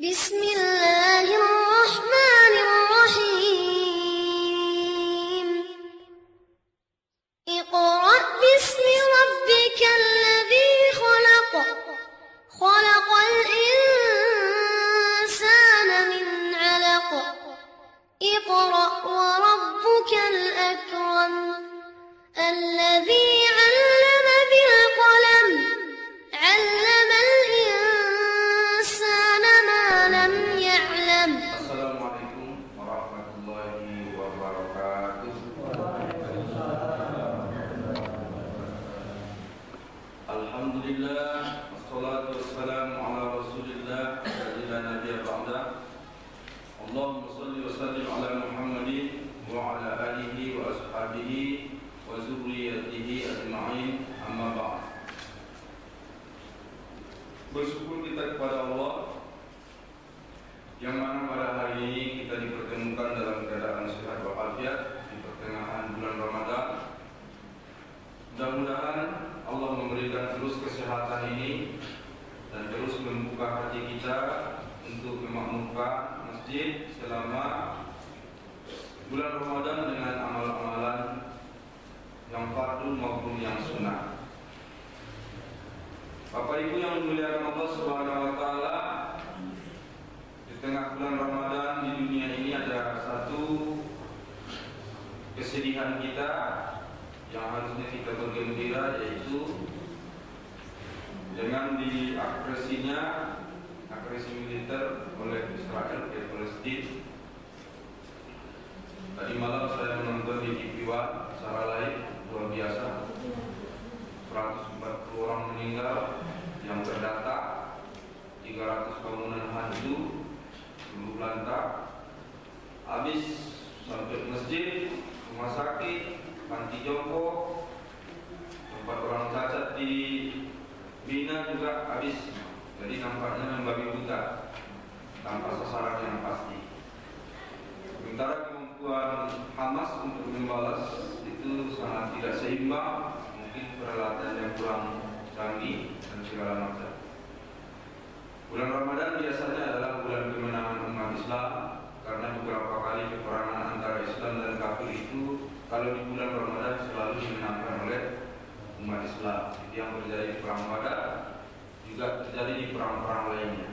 Bismillahirrahmanirrahim. Iqra bismi rabbikal ladzi khalaq. Khalaqal insana min 'alaq. Iqra wa rabbukal akram. Alladzi 'allama bil qalam. 'Allamal insana ma lam ya'lam. Assalamualaikum warahmatullahi wabarakatuh. Alhamdulillah, wassalatu wassalamu ala rasulillah la nabiyya ba'da. Allahumma salli wa sallim ala Muhammadin wa ala alihi wa ashabihi wa zurriyyatihi ajma'in, amma ba'd. Bersyukur kita kepada Allah yang mana pada hari ini kita dipertemukan dalam keadaan sehat walafiat di pertengahan bulan Ramadan. Mudah-mudahan Allah memberikan terus kesehatan ini dan terus membuka hati kita untuk memakmurkan masjid selama bulan Ramadan dengan amal-amalan yang fardu maupun yang sunnah. Bapak Ibu yang dimuliakan Allah Subhanahu wa taala, di tengah bulan Ramadan di dunia ini ada satu kesedihan kita yang harusnya kita bergembira, yaitu dengan diagresinya agresi militer oleh Israel ke Palestina. Tadi malam saya menonton di TV One secara live, luar biasa. 140 orang meninggal yang terdata, 300 bangunan hancur, luluh lantak, habis sampai masjid, rumah sakit, panti jompo, tempat orang cacat di Bina juga habis. Jadi nampaknya membabi buta tanpa sasaran yang pasti. Sementara kemampuan Hamas untuk membalas itu sangat tidak seimbang, mungkin peralatan yang kurang canggih dan segala macam. Bulan Ramadan biasanya adalah bulan kemenangan umat Islam, karena beberapa kali peperangan antara Islam dan kafir itu kalau di bulan Ramadan selalu dimenangkan oleh umat Islam. Itu yang terjadi di perang Badar, juga terjadi di perang-perang lainnya.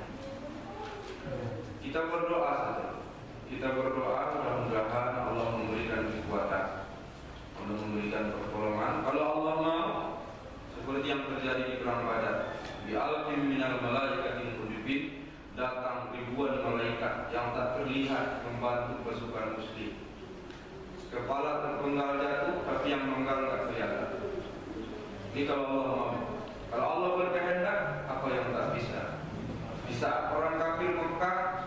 Kita berdoa saja. Kita berdoa mudah-mudahan Allah memberikan kekuatan, Allah memberikan pertolongan. Kalau Allah mau, seperti yang terjadi di perang Badar, bi alfin minal malaikatin mujibin, datang ribuan malaikat yang tak terlihat membantu pasukan muslim. Kepala terpenggal jatuh, tapi yang menggal tak kelihatan. Ini kalau Allah mau. Kalau Allah berkehendak, apa yang tak bisa? Bisa orang kafir Mekah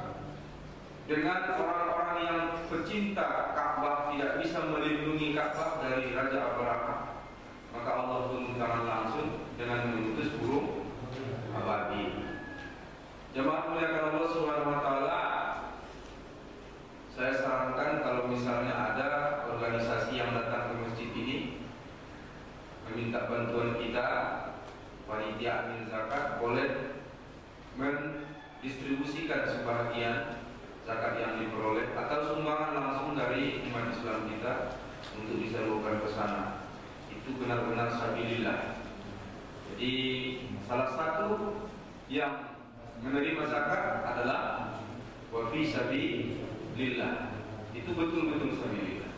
dengan orang-orang yang pecinta Ka'bah tidak bisa melindungi Ka'bah dari Raja Abraha, maka Allah turun tangan langsung dengan mengutus burung ababil. Jemaah muliakan Allah Subhanahu wa taala, saya sarankan kalau misalnya ada organisasi yang datang ke masjid ini meminta bantuan kita, panitia amin zakat boleh mendistribusikan sebahagian zakat yang diperoleh atau sumbangan langsung dari umat Islam kita untuk disalurkan ke sana. Itu benar-benar sabilillah. Jadi salah satu yang menerima zakat adalah wa fi sabilillah. Itu betul-betul sabilillah.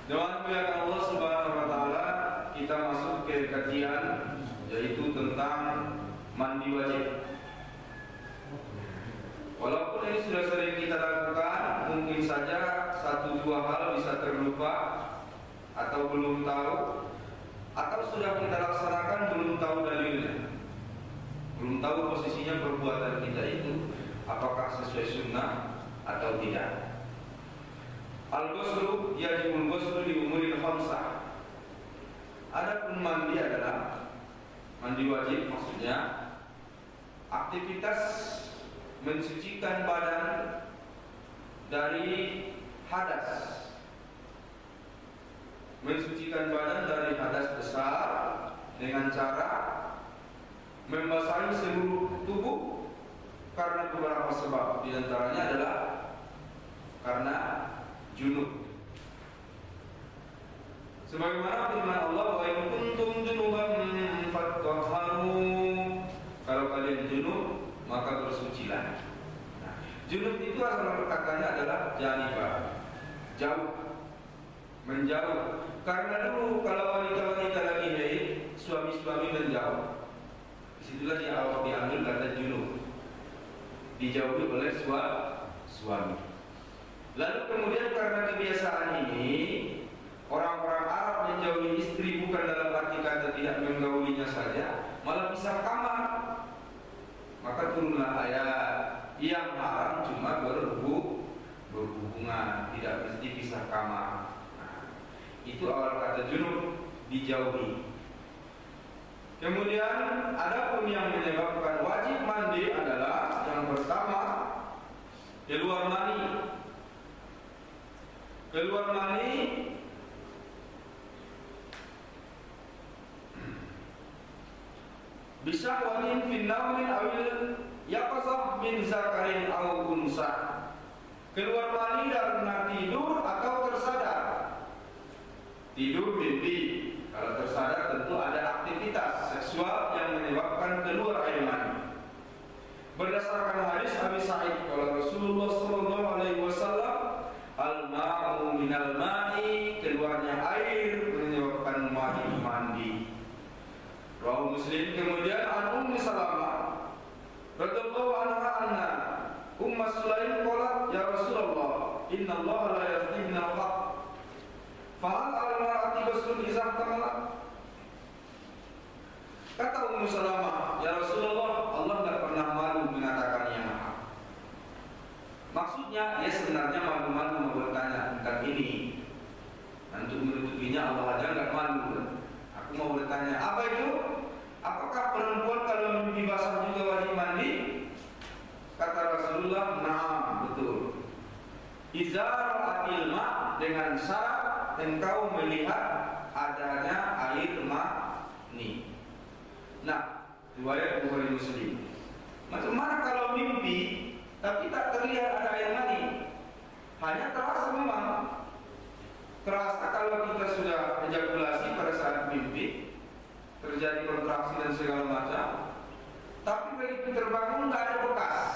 Dengan muliakan Allah Subhanahu wa taala, kita masuk ke kajian yaitu tentang mandi wajib. Walaupun ini sudah sering kita lakukan, mungkin saja satu dua hal bisa terlupa atau belum tahu, atau sudah kita laksanakan belum tahu dalilnya, belum tahu posisinya perbuatan kita itu apakah sesuai sunnah atau tidak. Al-ghuslu yajibul ghuslu li umuril khamsah. Adapun mandi adalah mandi wajib, maksudnya aktivitas mensucikan badan dari hadas. Mensucikan badan dari hadas besar dengan cara membasahi seluruh tubuh karena beberapa sebab. Di antaranya adalah karena junub. Sebagaimana firman Allah, wa in kuntum junuban fatahharu. Kalau kalian junub, maka bersucilah. Nah, junub itu asal katanya adalah janibah, jauh, menjauh. Karena dulu kalau wanita-wanita lagi haid, suami-suami menjauh. Disitulah dia awal diambil kata junub, dijauhi oleh suami. Lalu kemudian karena kebiasaan ini, orang-orang Arab menjauhi istri bukan dalam arti kata tidak menggaulinya saja, malah pisah kamar. Maka turunlah ayat yang haram cuma berhubungan, tidak mesti pisah kamar. Nah, itu awal kata junub, dijauhi. Kemudian adapun yang menyebabkan wajib mandi adalah yang pertama keluar mani. Keluar mani bisa wanin finnaumin awil yaqsab min zakarin aw unsa. Keluar mani karena tidur atau tersadar. Tidur mimpi. Kalau tersadar tentu ada aktivitas seksual yang menyebabkan keluar air mani. Berdasarkan hadis Abi Sa'id, kalau Rasulullah SAW, al-ma'u minal ma'i, keluarnya air menyebabkan wajib mandi. Rawahu Muslim. Kemudian an Ummu Salamah radhiyallahu anha Ummu Sulaim qalat, ya Rasulullah, inna Allah la yahdi min al-haq. Fahal al-mar'ati baslun izah tamalat. Kata Ummu Salamah, ya Rasulullah, Allah tidak pernah malu mengatakan yang hak. Maksudnya, dia sebenarnya malu-malu mau bertanya tentang ini. Dan untuk menutupinya Allah aja nggak malu. Aku mau bertanya, apa itu? Apakah perempuan kalau mimpi basah juga wajib mandi? Kata Rasulullah, na'am, betul. Izar atilma, dengan syarat engkau melihat adanya air mani. Nah, riwayat Bukhari Muslim. Macam mana kalau mimpi tapi tak terlihat ada air mani? Hanya terasa memang. Terasa kalau kita sudah ejakulasi pada saat mimpi, terjadi kontraksi dan segala macam. Tapi begitu terbangun nggak ada bekas,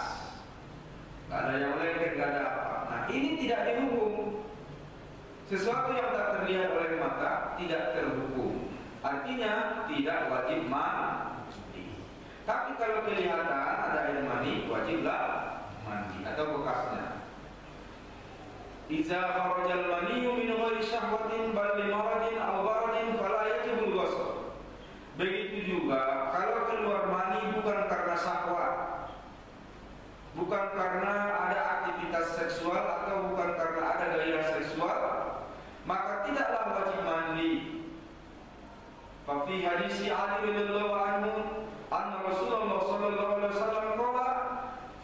nggak ada yang lengket, nggak ada apa. Nah, ini tidak dihukum. Sesuatu yang tak terlihat oleh mata tidak terhukum. Artinya tidak wajib mandi. Tapi kalau kelihatan ada air mani, wajiblah mandi atau bekasnya. Iza kharajal maniyyu min ghairi syahwatin bal li maradin aw baradin fala yajibul ghusl. Begitu juga kalau keluar mani bukan karena syahwat, bukan karena ada aktivitas seksual atau bukan karena ada gairah seksual, maka tidaklah wajib mandi. Fa fi hadis Ali radhiyallahu anhu anna Rasulullah sallallahu alaihi wasallam qala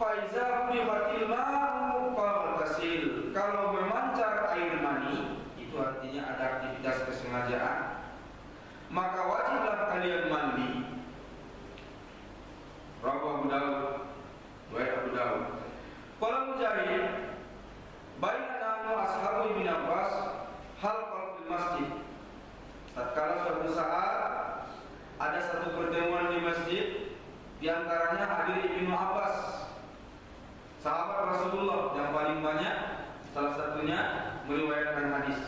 fa iza bihatil ma'u faghtasil. Kalau memancar air mani itu artinya ada aktivitas kesengajaan, maka wajiblah kalian mandi. Rawahu Abu Dawud. Abu Dawud. Qala Mujahid, bainana wa ashabu Ibnu Abbas hal fil masjid. Tatkala suatu saat ada satu pertemuan di masjid, di antaranya hadir Ibnu Abbas, sahabat Rasulullah yang paling banyak, salah satunya meriwayatkan hadis.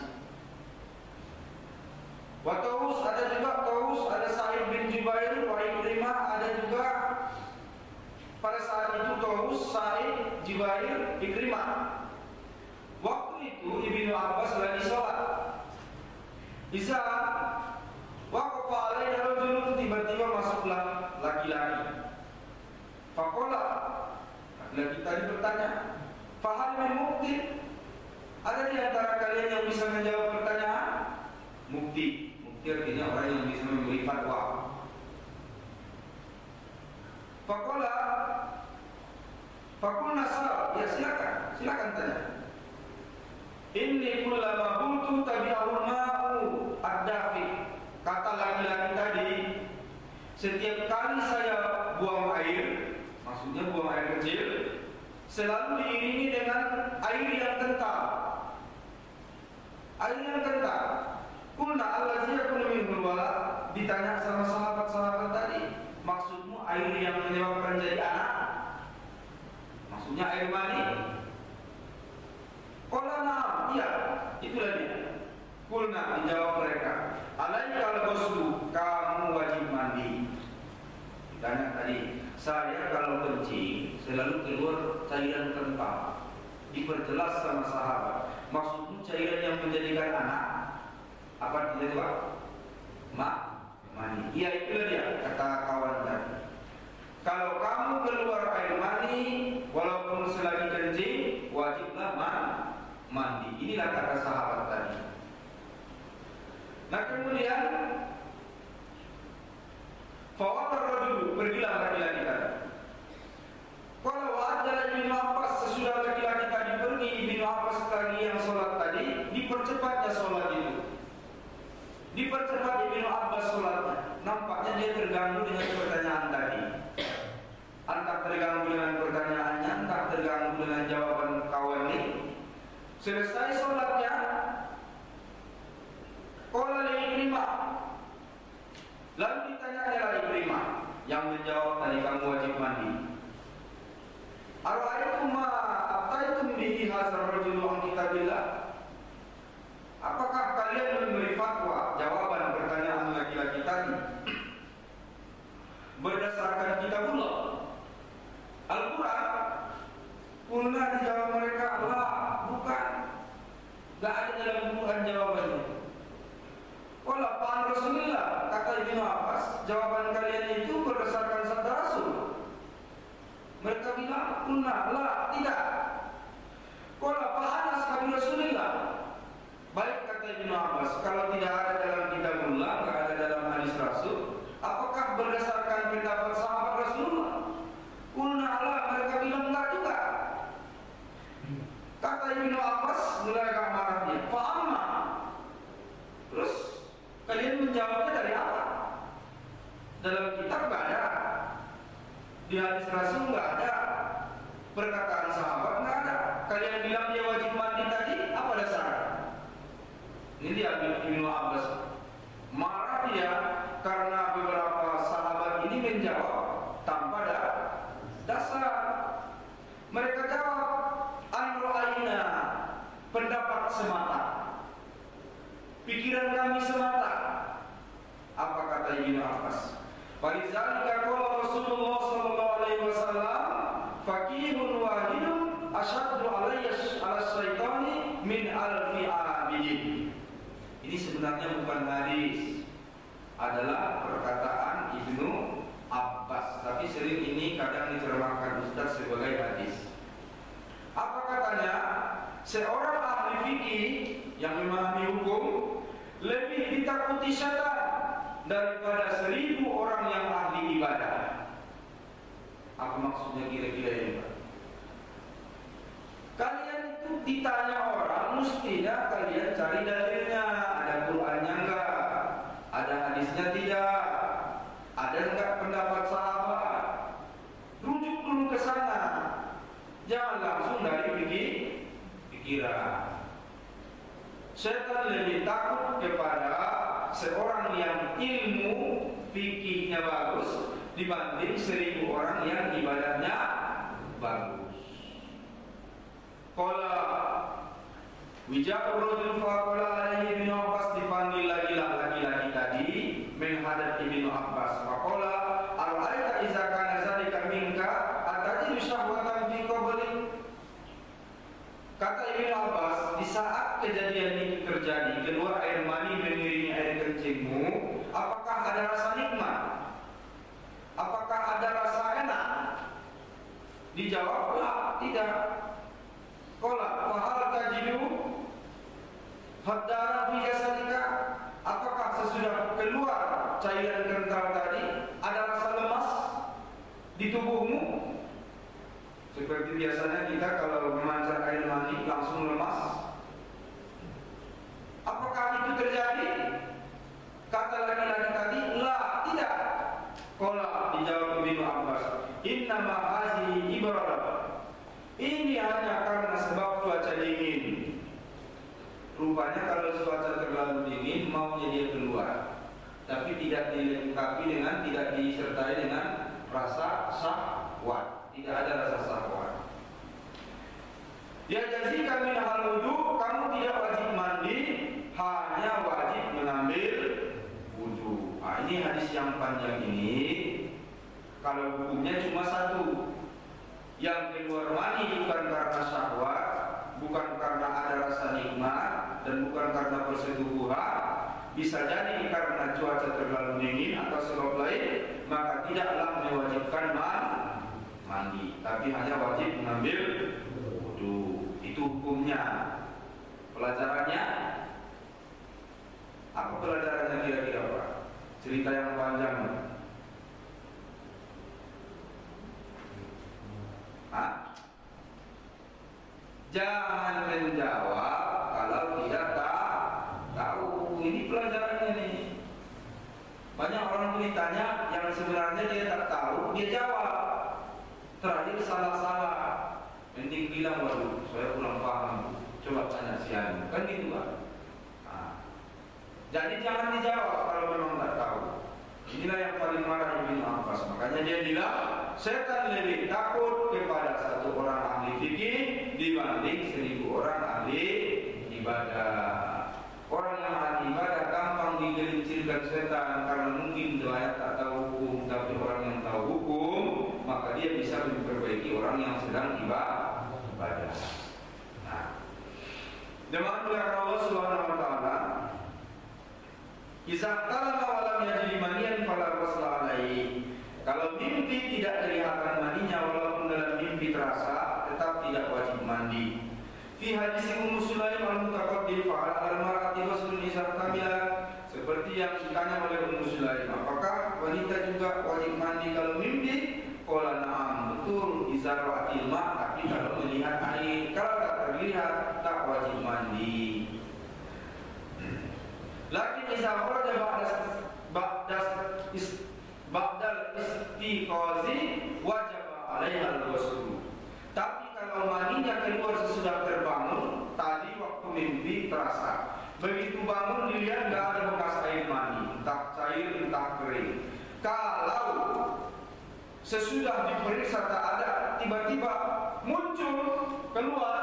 Wa Taus, ada juga Taus, ada Sa'id bin Jubair, wa Ikrimah, ada juga pada saat itu Taus, Sa'id, Jubair, Ikrimah. Waktu itu Ibnu Abbas lagi sholat. Bisa waqafa alaihi rajulun, tiba-tiba masuklah laki-laki. Faqala, laki-laki tadi bertanya, fahal min mukti? Ada di antara kalian yang bisa menjawab pertanyaan? Mukti. Mukti artinya orang yang bisa memberi fatwa. Faqala, faqulna sal, ya silakan tanya. Inni kullama qultu tabi'ul ma'u ad-dafi. Kata laki-laki tadi, setiap kali saya buang air, maksudnya buang air kecil, selalu diiringi dengan air yang kental. Air yang kental. Qulna allazi yakunu minhul walad, ditanya sama sahabat-sahabat tadi, maksudmu air yang menyebabkan jadi anak? Maksudnya air mani? Qala na'am, iya, itulah dia. Qulna, dijawab mereka, alaikal ghuslu, kamu wajib mandi. Ditanya tadi, saya kalau kencing selalu keluar cairan kental. Diperjelas sama sahabat, maksudmu cairan yang menjadikan anak? Apa dia Pak? Mani. Iya, itulah dia, kata kawan tadi. Kalau kamu keluar air mani, walaupun selagi kencing, wajiblah mandi. Inilah kata sahabat tadi. Nah kemudian, fawatar dulu, pergilah laki-laki tadi. Kalau ada Ibnu Abbas, sesudah laki-laki tadi pergi, Ibnu Abbas tadi yang sholat tadi, dipercepatnya sholat itu. Dipercepat Ibnu Abbas sholatnya. Nampaknya dia terganggu dengan pertanyaan tadi. Entah terganggu dengan pertanyaannya, entah terganggu dengan jawaban kawan ini. Selesai sholatnya, qala li Ikrimah. Lalu ditanya oleh Ikrimah yang menjawab tadi, kamu wajib mandi. Ara'aytum ma ataitum bihi hadzal rajulu an kitabillah? Apakah kalian memberi fatwa, jawaban pertanyaan laki-laki tadi berdasarkan kitabullah, Al-Quran? Qulna, dijawab mereka, lah, bukan. Gak ada dalam Quran jawabannya. Qala fa Rasulullah, kata Ibnu Abbas, jawaban kalian itu berdasarkan sabda Rasul. Mereka bilang, qulna, lah, tidak. Qala fa Anas kata Rasulullah. Baik, kata Ibnu Abbas, kalau tidak ada dalam kitabullah, tidak ada dalam hadis Rasul, apakah berdasarkan pendapat sahabat Rasulullah? Qulna, lah, mereka bilang enggak juga. Kata Ibnu Abbas, mulai agak marah dia, fa amma. Terus kalian menjawabnya dari apa? Dalam kitab enggak ada, di hadis Rasul enggak ada, perkataan sahabat enggak ada. Kalian bilang dia wajib mandi tadi, apa dasarnya? Ini dia Ibnu Abbas marah dia karena beberapa sahabat ini menjawab tanpa ada dasar. Mereka jawab an-ra'ayna, pendapat semata, pikiran kami semata. Apa kata Ibnu Abbas? Falizalika qala Rasulullah sallallahu alaihi wasallam, faqihun wahidun asyaddu alayya ala syaitani min alfi abidin. Ini sebenarnya bukan hadis, adalah perkataan Ibnu Abbas, tapi sering ini kadang diterjemahkan Ustaz sebagai hadis. Apa katanya? Seorang ahli fikih yang memahami hukum lebih ditakuti syaitan daripada 1000 orang yang ahli ibadah. Apa maksudnya kira-kira ini, Pak? Kalian itu ditanya orang, mestinya kalian cari dalilnya. Ada Qur'annya enggak? Ada hadisnya tidak? Ada enggak pendapat sahabat? Rujuk dulu ke sana. Jangan langsung dari pikiran. Setan lebih takut kepada seorang yang ilmu fikihnya bagus dibanding 1000 orang yang ibadahnya bagus. Qala wija'ur rajul faqala alaihi Ibnu Abbas, dipanggil lagi laki-laki tadi menghadap Ibnu Abbas. Faqala ara'aita idza kana zalika minka atajidu syahwatan fi qabli. Kata Ibnu Abbas, di saat kejadian itu terjadi, keluar air mani mengiringi air kencingmu, apakah ada rasa nikmat? Apakah ada rasa enak? Dijawablah, tidak. Qala fahal tajidu haddara fi jasadika, apakah sesudah keluar cairan kental tadi ada rasa lemas di tubuhmu? Seperti biasanya kita kalau memancar air mani langsung lemas. Apakah itu terjadi? Kata laki-laki tadi, la, tidak. Qala, dijawab Ibnu Abbas, inna innama hazihi ibrah. Ini hanya karena sebab cuaca dingin. Rupanya kalau cuaca terlalu dingin maunya dia keluar, tapi tidak dilengkapi dengan, tidak disertai dengan rasa syahwat. Tidak ada rasa syahwat. Ya jazika min hal wudu, kamu tidak wajib mandi, hanya wajib mengambil wudu. Nah, ini hadis yang panjang ini. Kalau hukumnya cuma satu, yang keluar mani bukan karena syahwat, bukan karena ada rasa nikmat, dan bukan karena persetubuhan, bisa jadi karena cuaca terlalu dingin atau sebab lain, maka tidaklah mewajibkan mandi, tapi hanya wajib mengambil wudu. Itu hukumnya. Pelajarannya apa? Pelajarannya kira-kira apa? Cerita yang panjang. Jangan menjawab kalau tidak tahu. Ini pelajarannya nih. Banyak orang tuh ditanya yang sebenarnya dia tak tahu, dia jawab. Terakhir salah-salah. Penting bilang, waduh, saya kurang paham. Coba tanya si Anu. Kan gitu kan? Jadi jangan dijawab kalau memang tak tahu. Inilah yang paling marah Ibnu Abbas. Makanya dia bilang, setan lebih takut kepada satu orang ahli fikih dibanding 1000 orang ahli ibadah. Orang yang ahli ibadah gampang digelincirkan setan karena mungkin dia tak tahu hukum, tapi orang yang tahu hukum maka dia bisa memperbaiki orang yang sedang ibadah. Nah, demikian Allah Subhanahu wa taala, "Iza talama wa lam yajid maniyan fala ghusla alaihi." Kalau mimpi tidak kelihatan mandinya walaupun dalam mimpi terasa, tetap tidak wajib mandi. Fi hadis Ummu Sulaim al-mutaqaddim fa'ala al-mar'ati ghuslun iza tamilat, seperti yang ditanya oleh Ummu Sulaim, apakah wanita juga wajib mandi kalau mimpi? Qala na'am, betul, iza ra'atil ma', tapi kalau melihat air. Kalau tak terlihat tak wajib mandi. Lakin iza kharaja ba'dal istiqazi wajib alaiha al-ghusl. Tapi kalau maninya keluar sesudah terbangun, tadi waktu mimpi terasa, begitu bangun dilihat nggak ada bekas air mani, entah cair entah kering. Kalau sesudah diperiksa tak ada, tiba-tiba muncul keluar,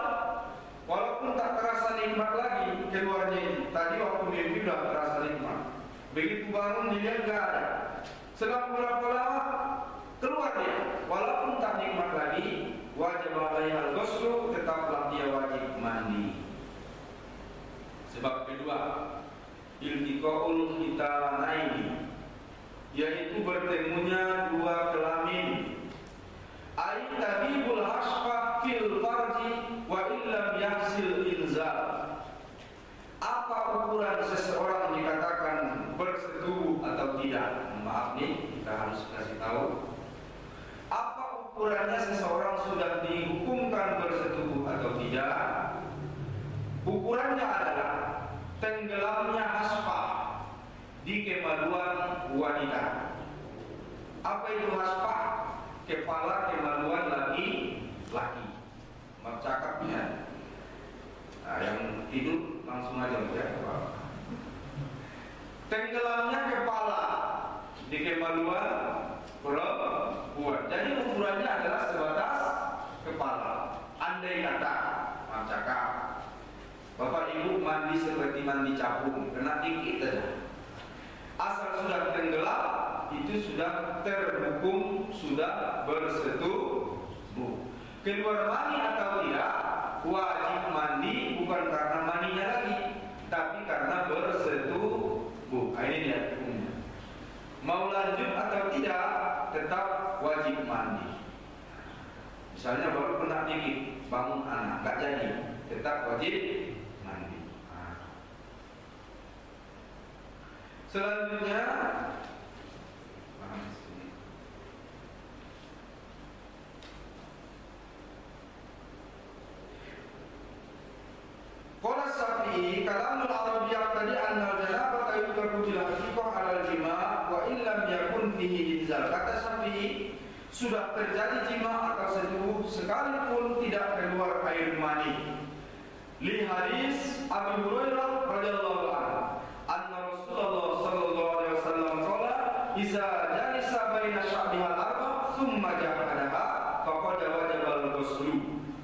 walaupun tak terasa nikmat lagi keluarnya itu. Tadi waktu mimpi sudah terasa nikmat, begitu bangun dilihat nggak ada. Selang berapa lama keluar dia, walaupun tak nikmat lagi, wajib alaiha al-ghusl, tetaplah dia wajib mandi. Sebab kedua, iltiqaul khitanaini, yaitu bertemunya dua kelamin. Ai tabibul hasfa fil farji wa illam yahsil inzal. Apa ukuran seseorang dikatakan bersetubuh atau tidak? Maaf nih, kita harus kasih tahu. Apa ukurannya seseorang sudah dihukumkan bersetubuh atau tidak? Ukurannya adalah tenggelamnya hasfa di kemaluan wanita. Apa itu hasfa? Kepala kemaluan laki-laki. Maaf cakapnya. Nah, yang tidur langsung aja ya. Tenggelamnya kepala di kemaluan perempuan. Jadi ukurannya adalah sebatas kepala. Andai kata, maaf cakap, Bapak Ibu mandi seperti mandi capung, kena dikit saja. Asal sudah tenggelam, itu sudah terhukum, sudah bersetubuh. Keluar mani atau tidak, wajib mandi bukan karena maninya lagi, tapi karena bersetubuh. Ini dia hukumnya. Mau lanjut atau tidak, tetap wajib mandi. Misalnya baru kena dikit, bangun anak, nggak jadi, tetap wajib mandi. Selanjutnya, qala Syafi'i, kalamul Arabiyyah tadi annal janabah yutraku bil haqiqah 'alal jima' wa illam yakun fihi inzal. Kata Syafi'i, sudah terjadi jima atau setubuh sekalipun tidak keluar air mani. Li hadis Abu Hurairah radhiyallahu anhu, anna Rasulullah sallallahu alaihi wasallam qala, "Iza jalisa baina sya'bihal arba' thumma jahadaha faqad wajaba al-ghusl."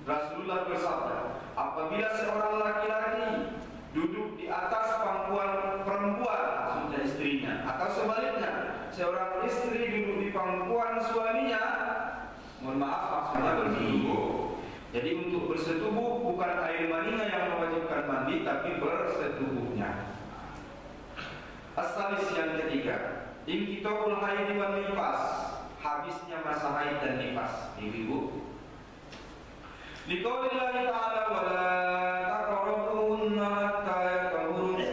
Rasulullah bersabda, apabila seorang laki-laki duduk di atas pangkuan perempuan, maksudnya istrinya, atau sebaliknya, seorang istri duduk di pangkuan suaminya, mohon maaf maksudnya bersetubuh. Jadi untuk bersetubuh bukan air maninya yang mewajibkan mandi, tapi bersetubuhnya. As-salis yang ketiga, inqita'ul haid wan nifas, habisnya masa haid dan nifas. Ibu-ibu, liqaulillahi ta'ala wa la taqrabuhunna hatta yatahurna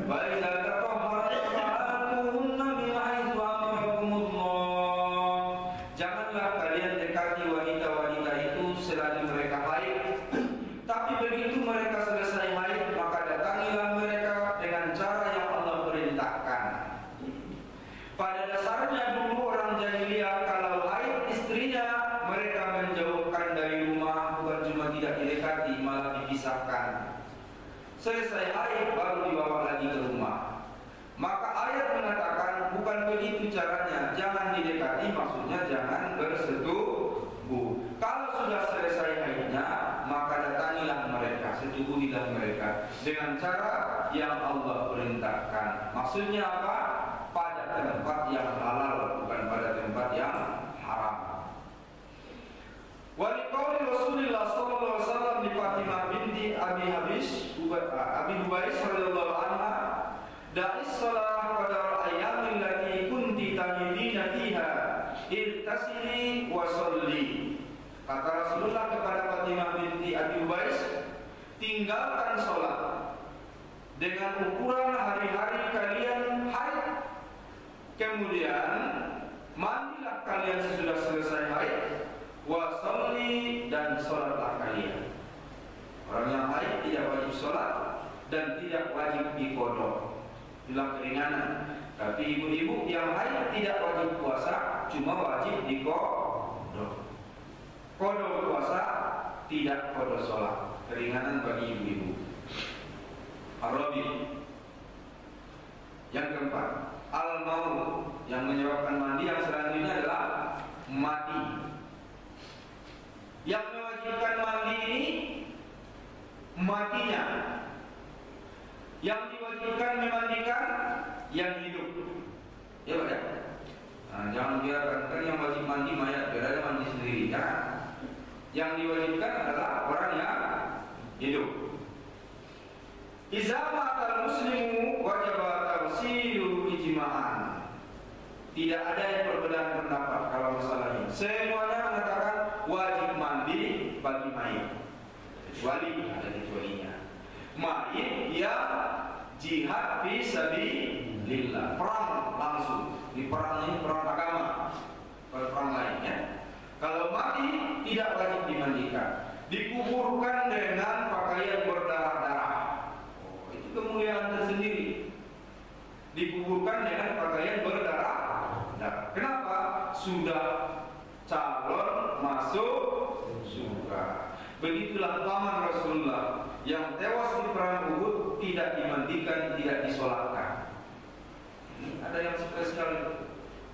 wa idza tatahharna fa'atuhunna min haitsu amarakumullah. Janganlah kalian dekati wanita-wanita itu selagi mereka haid, tapi begitu mereka selesai haid maka datangilah mereka dengan cara yang Allah perintahkan. Pada dasarnya dulu orang jahiliyah kalau haid istrinya mereka menjauhkan dari rumah, bukan cuma tidak didekati, malah dipisahkan. Selesai haid baru dibawa lagi ke rumah. Maka ayat mengatakan bukan begitu caranya, jangan didekati, maksudnya jangan bersetubuh. Kalau sudah selesai haidnya maka datangilah mereka, setubuhilah mereka dengan cara yang Allah perintahkan. Maksudnya apa? Pada tempat yang halal, bukan pada tempat yang haram. Wa liqauli Rasulillah sallallahu alaihi wasallam li Fatimah binti Abi Hubaysh radhiyallahu anha, da'is shalah qadar ayyamil lati kunti tahidina fiha irtasili wa sholli. Kata Rasulullah kepada Fatimah binti Abi Hubaysh, tinggalkan sholat dengan ukuran hari-hari kalian haid, kemudian mandilah kalian sesudah selesai haid, wa sholli, dan sholatlah kalian. Orang yang haid tidak wajib sholat dan tidak wajib diqodho, bilang keringanan. Tapi ibu-ibu yang haid tidak wajib puasa, cuma wajib diqodho. Qodho puasa, tidak qodho sholat, keringanan bagi ibu-ibu. Ar-Rabi. Yang keempat, al-maut, yang menyebabkan mandi. Yang selanjutnya adalah mati. Yang mewajibkan mandi ini matinya. Yang diwajibkan memandikan yang hidup. Ya Pak ya? Nah, jangan biarkan, kan yang wajib mandi mayat, biar aja mandi sendiri ya. Yang diwajibkan adalah orang yang hidup. Iza matal muslimu wajib tafsiru ijma'an. Tidak ada yang perbedaan pendapat kalau masalah ini. Semuanya mengatakan wajib mandi bagi mayit, kecuali ada kecualinya. Mayit yang jihad fi sabilillah, perang langsung. Di perang ini perang agama, perang lainnya. Kalau mati tidak wajib dimandikan, dikuburkan dengan pakaian berdarah-darah. Oh, itu kemuliaan tersendiri. Dikuburkan dengan pakaian berdarah-darah. Kenapa? Sudah calon masuk surga. Begitulah paman Rasulullah yang tewas di perang Uhud, tidak dimandikan, tidak disolatkan. Ini ada yang spesial,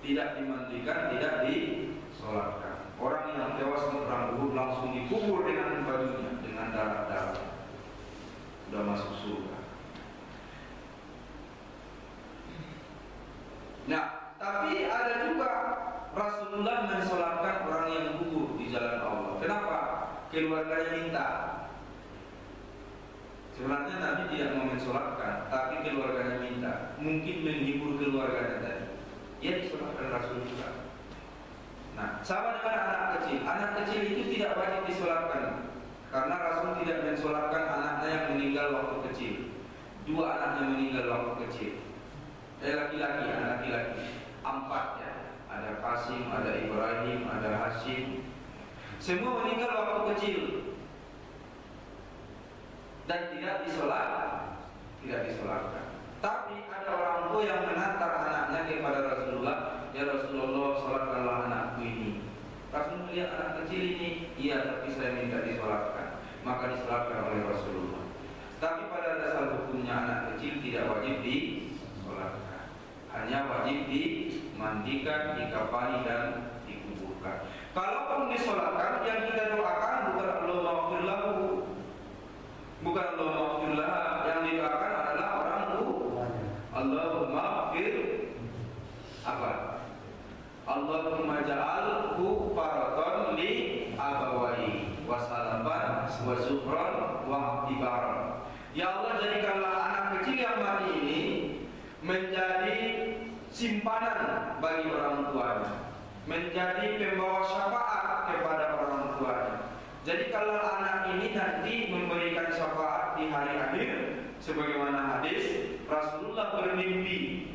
tidak dimandikan, tidak disolatkan. Orang yang tewas di perang Uhud langsung dikubur dengan bajunya, dengan darah-darah, sudah masuk surga. Nah, tapi ada juga Rasulullah mensolatkan orang yang gugur di jalan Allah. Kenapa? Keluarganya minta. Sebenarnya Nabi tidak mau mensolatkan, tapi keluarganya minta. Mungkin menghibur keluarganya tadi. Ya disolatkan Rasulullah. Nah, sama dengan anak kecil. Anak kecil itu tidak wajib disolatkan, karena Rasul tidak mensolatkan anaknya yang meninggal waktu kecil. Dua anaknya meninggal waktu kecil. Laki-laki, anak laki-laki. 4 ya. Ada Qasim, ada Ibrahim, ada Hashim. Semua meninggal waktu kecil dan tidak disolatkan. Tapi ada orang tua yang mengantar anaknya kepada Rasulullah, ya Rasulullah, solatkanlah anakku ini. melihat anak kecil ini, iya tapi saya minta disolatkan, maka disolatkan oleh Rasulullah. Tapi pada dasar hukumnya anak kecil tidak wajib disolatkan, hanya wajib dimandikan, dikafani dan dikuburkan. Kalaupun disolatkan, yang kita doakan bukan Allahumma ighfir lahu, bukan Allahumma ighfir laha, yang didoakan adalah orang tua. Allahumma ighfir apa? Allahumma ja'alhu faraton li abawai wasalaban wa zuhran wa ibaran. Ya Allah, jadikanlah anak kecil yang mati ini menjadi simpanan bagi orang tuanya, menjadi pembawa syafaat kepada orang tuanya. Jadikanlah anak ini nanti memberikan syafaat di hari akhir, sebagaimana hadis Rasulullah bermimpi.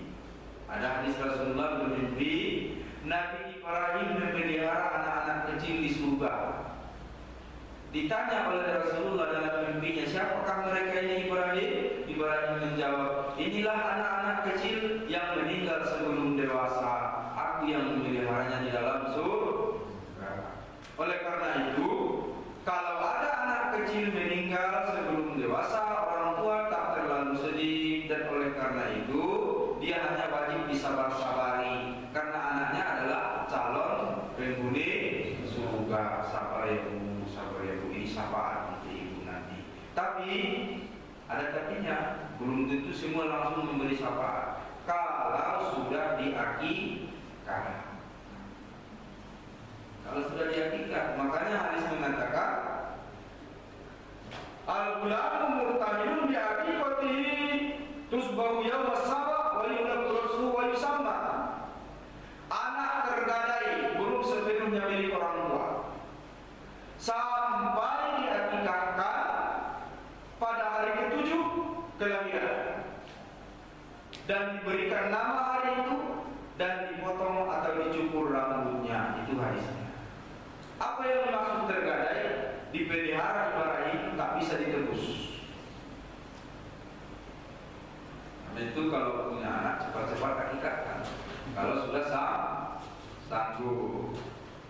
Ada hadis Rasulullah bermimpi Nabi Ibrahim memelihara anak-anak kecil di surga. Ditanya oleh Rasulullah dalam mimpinya, siapakah mereka ini Ibrahim? Ibrahim menjawab, inilah anak-anak kecil yang meninggal sebelum dewasa. Aku yang memeliharanya di dalam surga. Oleh karena itu, kalau ada anak kecil meninggal sebelum dewasa, orang tua tak terlalu sedih, dan oleh karena itu dia hanya wajib disabar-sabari karena anaknya adalah calon penghuni surga. Sabar ya Bu, sabar ya Bu, ini syafaat untuk ibu nanti. Tapi ada tapinya, belum tentu semua langsung memberi syafaat. Kalau sudah diakikah, kalau sudah diakikah, makanya hadis mengatakan al-gulamu murtahinun bi aqiqatihi tusbahu yawma sabah wa yunabrasu wa yusamma. Anak tergadai belum sepenuhnya milik orang tua sampai diakikahkan pada hari ke-7 kelahiran dan diberikan nama hari itu dan dipotong atau dicukur rambutnya. Itu hadisnya. Apa yang dimaksud tergadai? Dipelihara Ibrahim tak bisa ditebus. Itu kalau punya anak cepat-cepat akikahkan. Kalau sudah sanggup.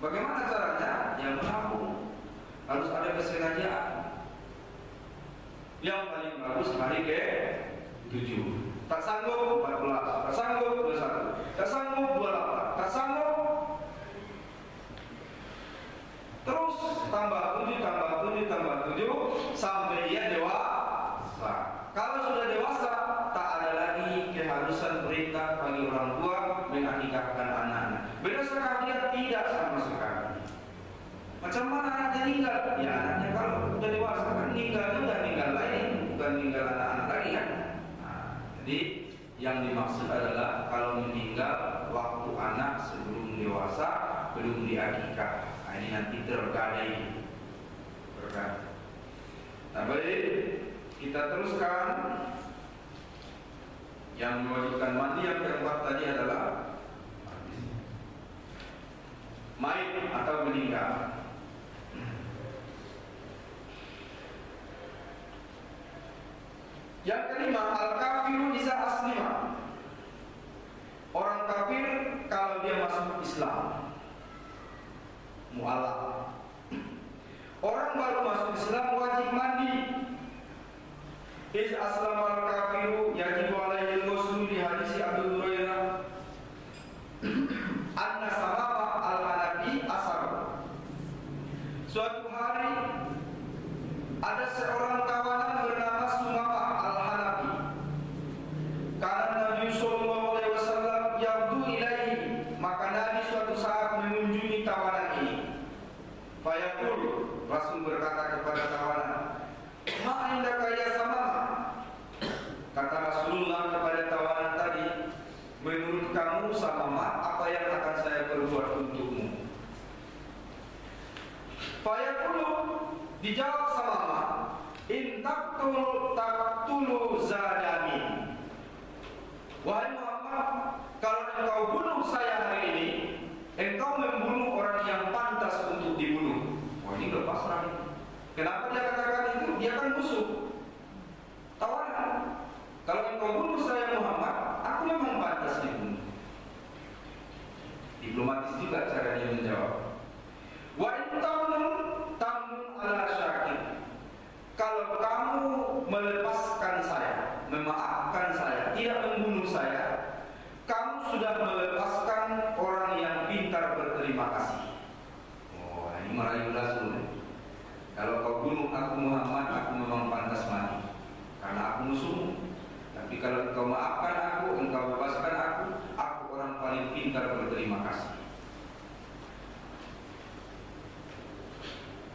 Bagaimana caranya? Yang menabung. Harus ada kesengajaan. Yang paling bagus hari ke-7. Tak sanggup 14, tak sanggup 21, tak sanggup 28, tak sanggup terus tambah 7 sampai dia dewasa. Kalau sudah dewasa, tak ada lagi keharusan perintah bagi orang tua mengakikahkan anaknya. Berdasarkan dia tidak sama sekali. Macam mana anaknya meninggal? Ya anaknya kalau sudah dewasa kan meninggalnya sudah meninggal lain, bukan meninggal anak-anak lagi kan. Jadi yang dimaksud adalah kalau meninggal waktu anak sebelum dewasa belum diakikah. Nah, ini nanti tergadai. Nah, baik, kita teruskan. Yang mewajibkan mandi yang keempat tadi adalah mayit atau meninggal. Yang kelima, al-kafiru iza aslima. Orang kafir kalau dia masuk Islam, mu'alaf. Orang baru masuk Islam wajib mandi. Iz aslamal kafiru yajibu alaihi al-ghusl di hadis Abu Hurairah. Anna sababa al-hanafi asar. Suatu hari ada seorang tawanan bernama Sumama al-Hanafi. Karena Nabi sallallahu alaihi wasallam yabdu ilaihi, maka Nabi suatu saat mengunjungi tawanan ini. Fayaqul, Rasul berkata kepada tawanan, "Ma indaka ya Samama?" Kata Rasulullah kepada tawanan tadi, "Menurut kamu Samama, apa yang akan saya perbuat untukmu?" Fayaqul, dijawab Samama, "In taqtulu zadamin." Wahai Muhammad, kalau engkau bunuh saya hari ini, engkau membunuh orang yang pantas untuk dibunuh. Wah, ini lepas lagi. Kenapa dia katakan itu? Dia kan musuh. Tawanan. Kalau engkau bunuh saya Muhammad, aku memang pantas dibunuh. Diplomatis juga cara dia menjawab. Wa merayu Rasul. Kalau kau bunuh aku Muhammad, aku memang pantas mati karena aku musuhmu. Tapi kalau engkau maafkan aku, engkau bebaskan aku orang paling pintar berterima kasih.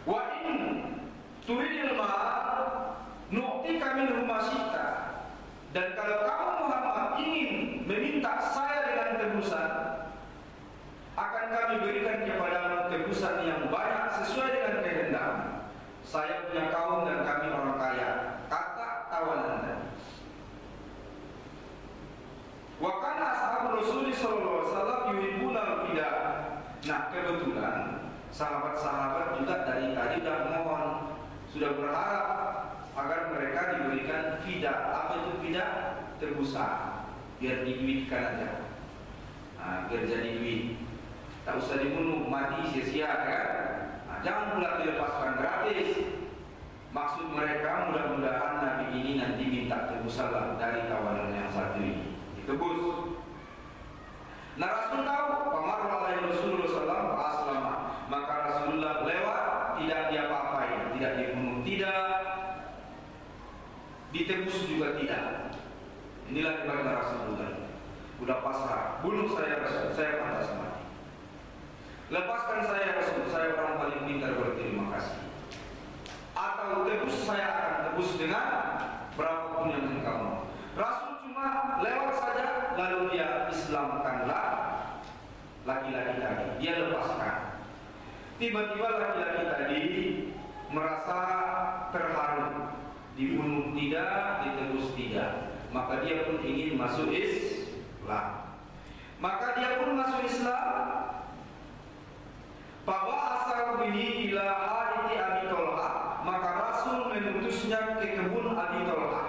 Wa in turidil mal nu'tika minhu ma syi'ta. Dan kalau kamu Muhammad ingin meminta saya dengan tebusan, akan kami berikan kepadamu tebusan yang banyak sesuai dengan kehendak. Saya punya kaum dan kami orang kaya, kata tawanan tadi. Wa kana ashabul Rasul sallallahu alaihi wasallam yuhibbuna al-fida. Nah, kebetulan sahabat-sahabat juga dari tadi sudah berharap agar mereka diberikan fida. Apa itu fida? Tebusan, biar diduitkan aja. Nah, biar jadi duit. Tak usah dibunuh, mati sia-sia kan? Nah, jangan pula dilepaskan gratis. Maksud mereka mudah-mudahan Nabi ini nanti minta tebusan dari tawanan yang satu ini. Ditebus. Nah, Rasul tahu, Pamar alaihi Rasulullah sallallahu alaihi wasallam, maka Rasulullah lewat, tidak diapa-apain, tidak dibunuh, tidak ditebus juga tidak. Inilah kepada Rasulullah. Udah pasrah, bunuh saya Rasul, saya pantas mati. Lepaskan saya Rasul, saya orang paling pintar berterima kasih. Atau tebus, saya akan tebus dengan berapapun yang engkau mau. Rasul cuma lewat saja, lalu dia Islamkanlah laki-laki tadi, dia lepaskan. Tiba-tiba laki-laki tadi merasa terharu, dibunuh tidak, ditebus tidak, maka dia pun ingin masuk Islam. Maka dia pun masuk Islam. Faba'atha bihi ila hariti Abi Thalhah, maka Rasul mengutusnya ke kebun Abi Thalhah.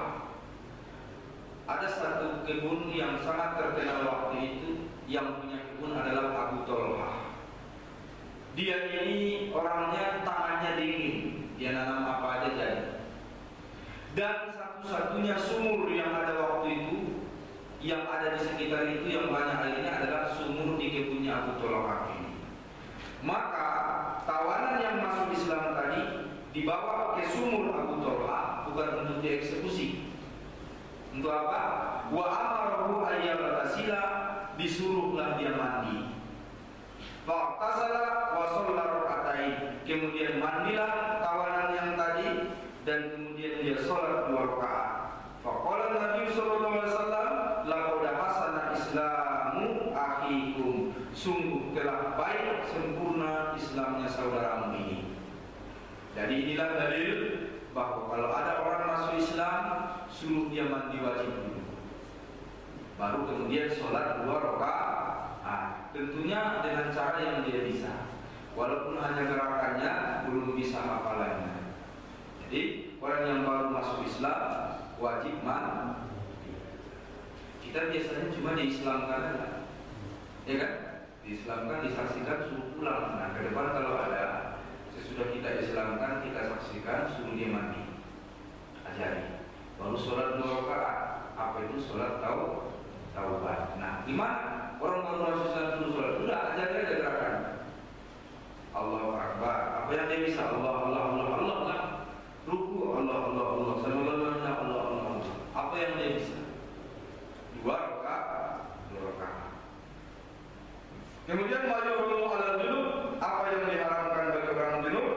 Ada satu kebun yang sangat terkenal waktu itu, yang punya kebun adalah Abu Thalhah. Dia ini orangnya tangannya dingin, dia nanam apa aja jadi. Dan satu-satunya sumur yang ada waktu itu, yang ada di sekitar itu yang banyak airnya adalah sumur di kebunnya Abu Thalhah ini. Maka tawanan yang masuk Islam tadi dibawa ke sumur Abu Thalhah bukan untuk dieksekusi. Untuk apa? Wa amarahu ayyagtasila, disuruhlah dia mandi. Faqtasala wa shalla raka'atain, kemudian mandilah tawanan yang tadi dan kemudian dia salat 2 rakaat. Faqala Nabi sallallahu alaihi wasallam, laqad hasana islamu akhikum, sungguh telah baik sempurna Islamnya saudaramu ini. Jadi inilah dalil bahwa kalau ada orang masuk Islam, suruh dia mandi wajib dulu, baru kemudian sholat 2 rakaat. Tentunya dengan cara yang dia bisa, walaupun hanya gerakannya belum bisa hafalannya. Jadi orang yang baru masuk Islam wajib mandi. Kita biasanya cuma diislamkan aja, ya kan? Diislamkan, disaksikan, suruh pulang. Nah, ke depan kalau ada sesudah kita islamkan, kita saksikan, suruh dia mandi, ajari, baru sholat 2 rakaat. Apa itu sholat taubat? Nah, gimana? Orang baru masuk Islam suruh sholat, sudah ajari aja gerakan. Allahu Akbar. Apa yang dia bisa? Allah lah. Ruku Allah. Sallallahu Allah. Apa yang dia bisa? 2 rakaat. Kemudian majurul ala junub, apa yang diharamkan bagi orang junub?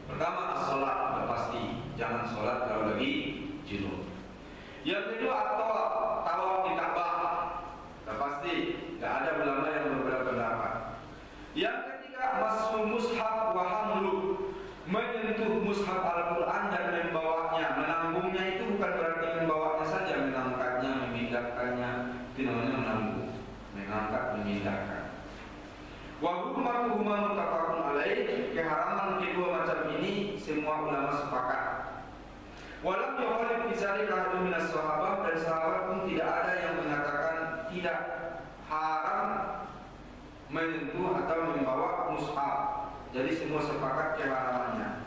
Pertama, sholat, sudah pasti. Jangan sholat kalau lagi junub. Yang kedua, tawaf di Ka'bah, sudah pasti. Tidak ada ulama yang berbeda pendapat. Yang ketiga, mas'ul mushaf wa hamlu, menyentuh mushaf Al-Quran dan membawanya. Menanggungnya itu bukan berarti membawanya saja, mengangkatnya, memindahkannya, itu namanya menanggung. Mengangkat, memindahkan. Wa hurmatuhuma muttafaqun alaih, keharaman kedua macam ini semua ulama sepakat. Walam yukhalif fi dzalika ahadun minas sahabah, dan sahabat pun tidak ada yang mengatakan tidak haram menyentuh atau membawa mushaf. Jadi semua sepakat keharamannya.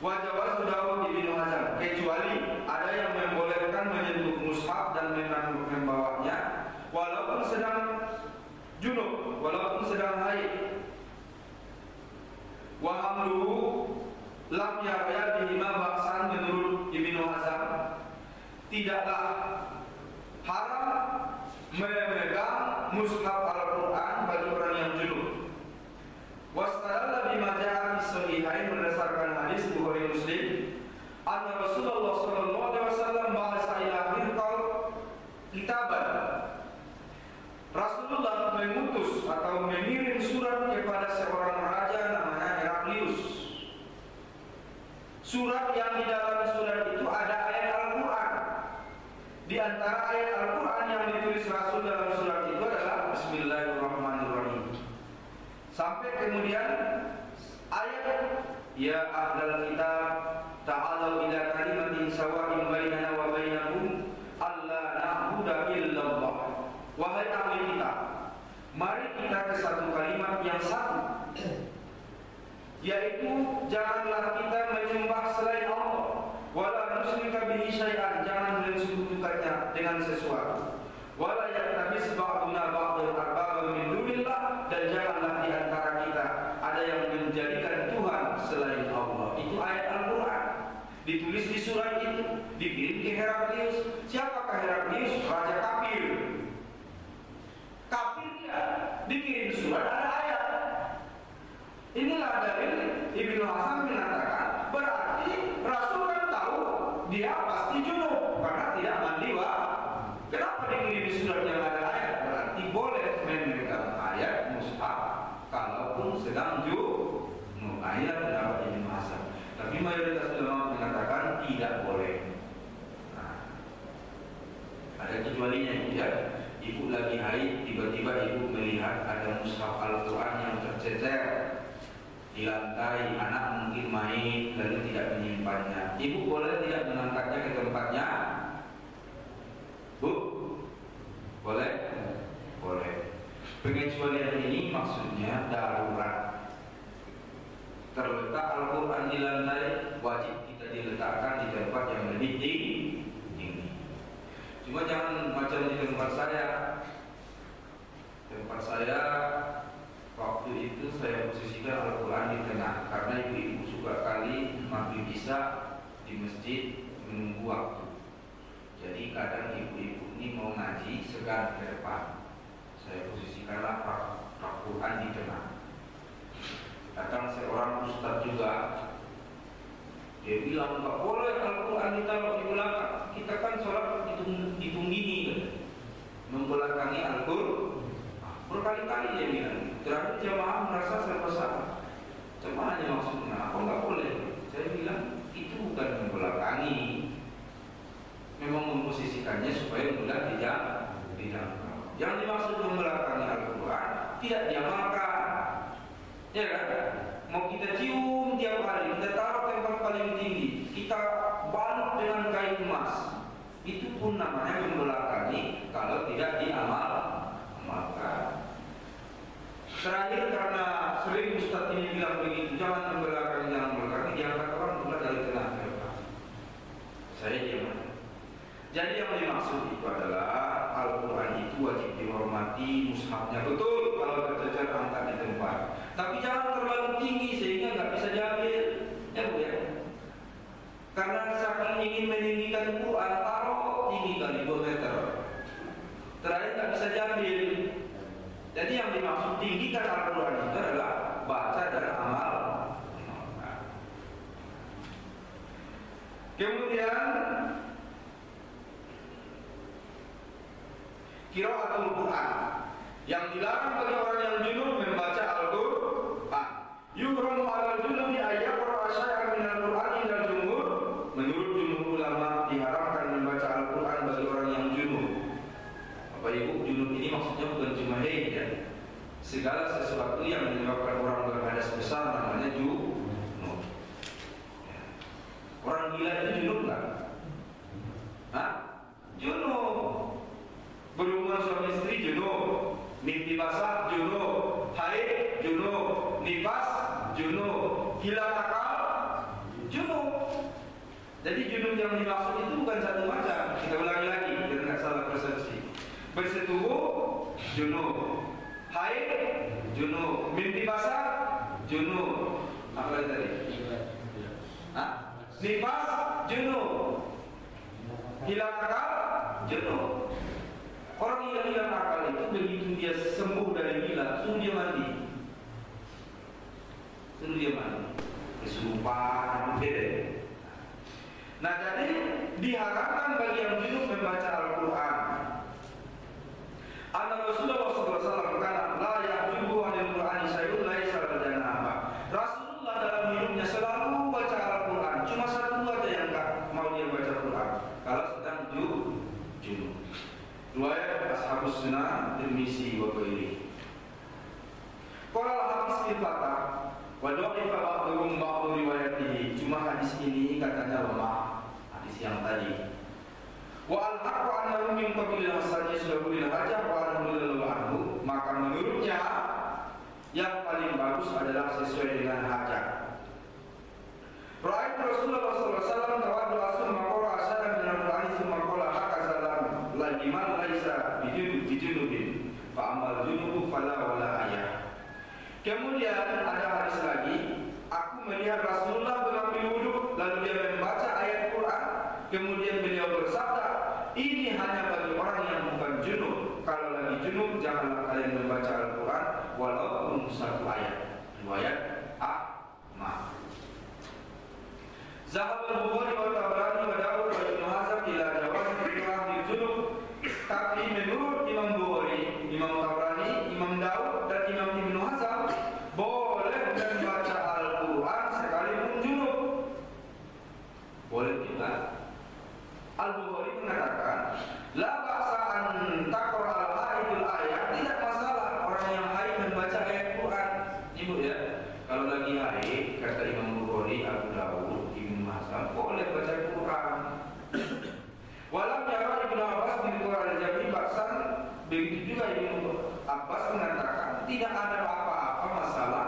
Wa jawazu Dawud bin Hazm, kecuali ada yang membolehkan menyentuh mushaf dan membawanya walaupun sedang junub, walaupun sedang haid. hamlu lam yaraya bihima ba'san menurut Ibnu Hazm, tidaklah haram memegang mushaf Al-Quran bagi orang yang junub. Wastadalla bima ja'a fi sahihain berdasarkan hadis Bukhari Muslim, anna Rasulullah sallallahu alaihi wasallam ba'atha ila Hirqal kitaban. Rasulullah mengutus atau mengirim surat kepada seorang raja namanya Heraklius. Surat yang di dalam surat itu ada ayat Al-Quran. Di antara ayat Al-Quran yang ditulis Rasul dalam surat itu adalah Bismillahirrahmanirrahim. Sampai kemudian ayat ya ahlal kitab ta'alau ila kalimatin sawa'in bainana wa bainakum alla na'budu illallah. Wahai ahli kitab, mari kita ke satu kalimat yang satu, yaitu janganlah kita menyembah selain Allah, wala nusyrika bihi syai'an, jangan mensekutukannya dengan sesuatu, wala yattakhidh ba'duna ba'dan arbaban min dunillah, dan janganlah di antara kita ada yang menjadikan Tuhan selain Allah. Itu ayat Al-Quran ditulis di surat itu, dikirim ke Heraklius. Siapakah Heraklius? Raja kafir. Kafir dia, dikirim surat ada ayat. Inilah dalil Ibnu Hazm mengatakan berarti Rasul kan tahu dia pasti junub karena tidak mandi wajib. Kenapa dikirim surat yang ada ayat? Berarti boleh memegang ayat mushaf kalaupun sedang junub. Ayat pendapat Ibnu Hazm. Tapi mayoritas ulama mengatakan tidak boleh. Nah, ada kecualinya ya. Ibu lagi haid, tiba-tiba ibu melihat ada mushaf Al-Quran yang tercecer di lantai, anak mungkin main lalu tidak menyimpannya. Ibu boleh tidak mengangkatnya ke tempatnya? Bu? Boleh? Boleh. Pengecualian ini maksudnya darurat. Terletak Al-Quran di lantai, wajib kita diletakkan di tempat yang lebih tinggi. Cuma jangan macam di tempat saya. Tempat saya waktu itu saya posisikan Al-Quran di tengah, karena ibu-ibu suka kali maghrib isya di masjid menunggu waktu. Jadi kadang ibu-ibu ini mau ngaji segan ke depan, saya posisikanlah Al-Quran di tengah. Datang seorang ustaz juga, dia bilang nggak boleh Al-Quran ditaruh di belakang. Kita kan sholat ditunggini kan, membelakangi Al-Quran. Berkali-kali dia bilang. Terakhir jamaah merasa serba salah. Cuman aja maksudnya, apa nggak boleh? Saya bilang itu bukan membelakangi, memang memposisikannya supaya mudah dijangkau. Yang dimaksud membelakangi Al-Quran tidak diamalkan, ya kan? Mau kita cium tiap hari, kita taruh tempat paling tinggi, kita balut dengan kain emas, itu pun namanya membelakangi kalau tidak diamalkan. Terakhir karena sering Ustaz ini bilang begitu, jangan membelakangi, diangkat orang mulai dari tengah ke depan. Saya diam. Jadi yang dimaksud itu adalah Al-Quran itu wajib dihormati, mushafnya betul, kalau tercecer angkat di tempat. Tapi jangan terlalu tinggi sehingga nggak bisa diambil, ya Bu ya. Karena saking ingin meninggikan Quran, taruh tinggi kali 2 meter. Terakhir nggak bisa diambil. Jadi yang dimaksud tinggikan Al-Quran itu adalah baca dan amal. Kemudian qiraatul Quran, yang dilarang bagi orang yang junub membaca Al-Quran. Yuhramu 'alal junubi ayyaqra syai'an min al-Quran ila jumhur. Menurut jumhur ulama diharamkan membaca Al-Quran bagi orang yang junub. Bapak Ibu, junub ini maksudnya bukan cuma haid ya. Segala sesuatu yang menyebabkan orang berhadas besar namanya junub. Orang gila itu junub kan? Hah? Junub. Berhubungan suami istri junub, mimpi basah junub, haid junub, nifas junub, hilang akal junub. Jadi junub yang dimaksud itu bukan satu macam. Kita ulangi lagi biar nggak salah persepsi. Bersetubuh junub, haid junub, mimpi basah junub, Apa lagi tadi? Nifas, junub. Hilang akal, junub. Orang yang hilang akal itu begitu dia sembuh dari gila, suruh dia mandi. Kesurupan, beda. Nah, jadi diharapkan bagi yang junub membaca Al-Quran. Anna Rasulullah SAW kata, la ya'jubu anil Qur'ani syai'un laisa janaba. Rasulullah dalam hidupnya selalu baca Al-Quran. Cuma satu aja yang tak mau dia baca Al-Quran. Kalau sedang junub. Riwayat Ashabus Sunan Tirmizi wa ghairihi. Qala al-hadis fil fatah wa dha'ifa ba'dhum ba'd riwayatihi. Cuma hadis ini katanya lemah, hadis yang tadi. Wa al-haqqu annahu min qabil hasan yasbahul hajah wa anhu. Maka menurutnya yang paling bagus adalah sesuai dengan hajat. Ra'aytu Rasulullah sallallahu alaihi wasallam tawaddu'a summa qara'a asadan min al-Qur'an summa qala hakazalam liman laisa bijunubin fa amal junubu fala wala ayah. Kemudian ada hadis lagi, aku melihat Rasulullah mengambil wudhu lalu dia membaca ayat Quran. Kemudian beliau bersabda, ini hanya bagi orang yang bukan junub. Kalau lagi junub janganlah kalian membaca Al-Quran walaupun satu ayat. Riwayat Ahmad. Zahab al-Bukhari wa Tabrani wa Dawud wa Ibnu Hazm ila jawaz qira'ah junub. Tapi menurut Imam Bukhari, Imam Tabrani, Imam Dawud dan Imam Ibnu Hazm boleh membaca Al-Quran sekalipun junub. Boleh juga. Al-Bukhari mengatakan, la ba'sa an taqra al-haidul ayat, tidak masalah orang yang haid membaca ayat Quran. Ibu ya, kalau lagi haid kata Imam Bukhari, Abu Dawud, Ibnu Hazm boleh baca Quran. Walau yara Ibnu Abbas bin Quran al-Jami ba'san, begitu juga Ibnu Abbas mengatakan tidak ada apa-apa masalah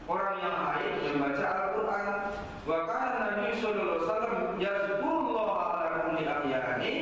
orang yang haid membaca Al-Quran. Wa kana Nabi sallallahu alaihi wasallam yazkurullah ala kulli ahyani,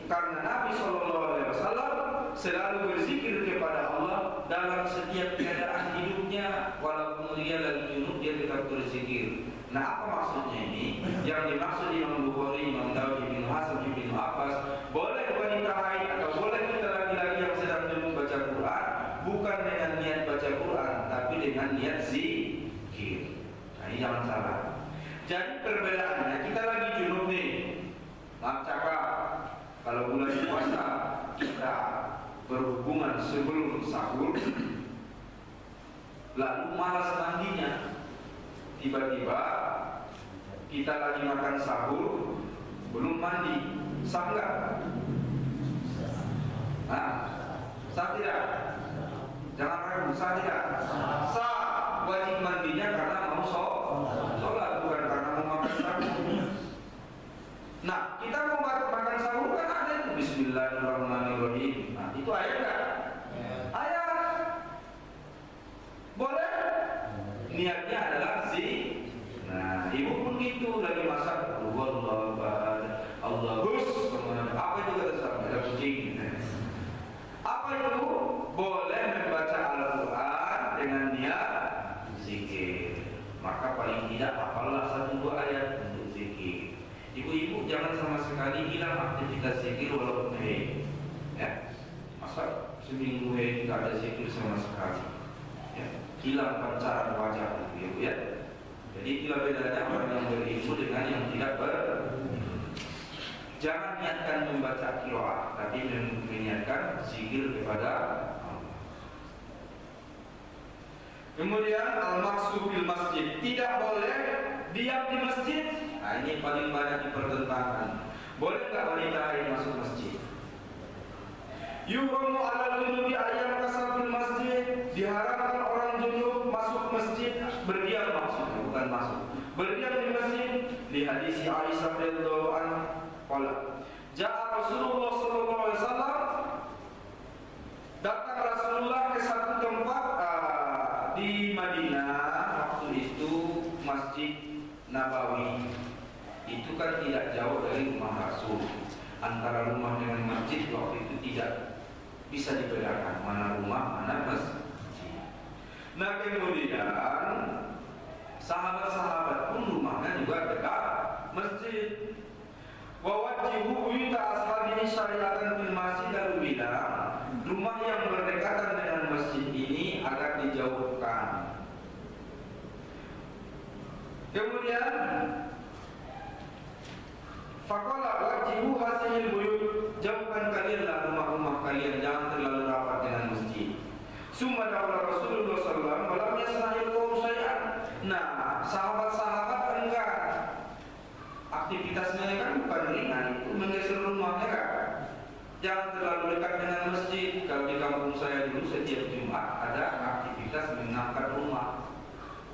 karena Nabi sallallahu alaihi wasallam selalu berzikir kepada Allah dalam setiap keadaan hidupnya, walaupun dia lagi junub dia tetap berzikir. Nah, apa maksudnya ini? Yang dimaksud Imam Bukhari, Imam Dawud, Ibnu Hazm, Ibnu Abbas, boleh wanita haid atau boleh kita laki-laki yang sedang junub baca Quran, bukan dengan niat baca Quran, tapi dengan niat zikir. Nah, ini jangan salah. Jadi perbedaannya, kita lagi junub nih, maaf cakap, kalau bulan puasa kita berhubungan sebelum sahur, lalu malas mandinya, tiba-tiba kita lagi makan sahur, belum mandi, sah nggak? Nah, sah tidak? Jangan ragu, sah tidak? Sah. Wajib mandinya karena mau sholat, bukan karena mau makan sahur. Nah, kita mau makan sahur kan ada itu Bismillahirrahmanirrahim. Nah, itu ayat nggak? Ayat. Boleh. Niatnya adalah zikir. Nah, ibu pun gitu lagi masak. Allahus. Apa itu kata sahabat? Ada kucing. Apa itu? Boleh membaca Al-Quran dengan niat zikir. Maka paling tidak hafallah 1-2 ayat untuk zikir. Ibu-ibu jangan sama sekali hilang aktivitas zikir walaupun haid. Ya, masa seminggu haid tidak ada zikir sama sekali. Ya, hilang pancaran wajah ibu ya. Jadi itulah bedanya orang yang berilmu dengan yang tidak Jangan niatkan membaca qiraah, tapi meniatkan zikir kepada Allah. Kemudian al-maqsu fil masjid, tidak boleh diam di masjid. Nah, ini paling banyak dipertentangkan. Boleh nggak wanita haid masuk masjid? Yuhramu ala junubi ayyam kasafil masjid, diharamkan orang junub masuk masjid, berdiam maksudnya, bukan masuk. Berdiam di masjid, di hadis Aisyah radhiyallahu anha, qala ja'a Rasulullah sallallahu alaihi wasallam, datang Rasulullah ke satu tempat di Madinah. Waktu itu Masjid Nabawi itu kan tidak jauh dari rumah Rasul. Antara rumah dengan masjid waktu itu tidak bisa dibedakan mana rumah mana masjid. Nah, kemudian Sahabat-sahabat pun rumahnya juga dekat masjid. Wa wajjihu buyuta ashabihi syari'atan fil masjid, lalu bilang rumah yang berdekatan dengan masjid ini agar dijauhkan. Kemudian faqala wajjihu hasihil buyut, jauhkan kalianlah rumah-rumah kalian, jangan terlalu rapat dengan masjid. Summa da'ala Rasulullah sallallahu alaihi wasallam walam yasna'il qaum syai'an. Nah, sahabat-sahabat enggak, aktivitasnya kan bukan ringan, itu menggeser rumahnya kan. Jangan terlalu dekat dengan masjid. Kalau di kampung saya dulu setiap Jumat ada aktivitas mengangkat rumah.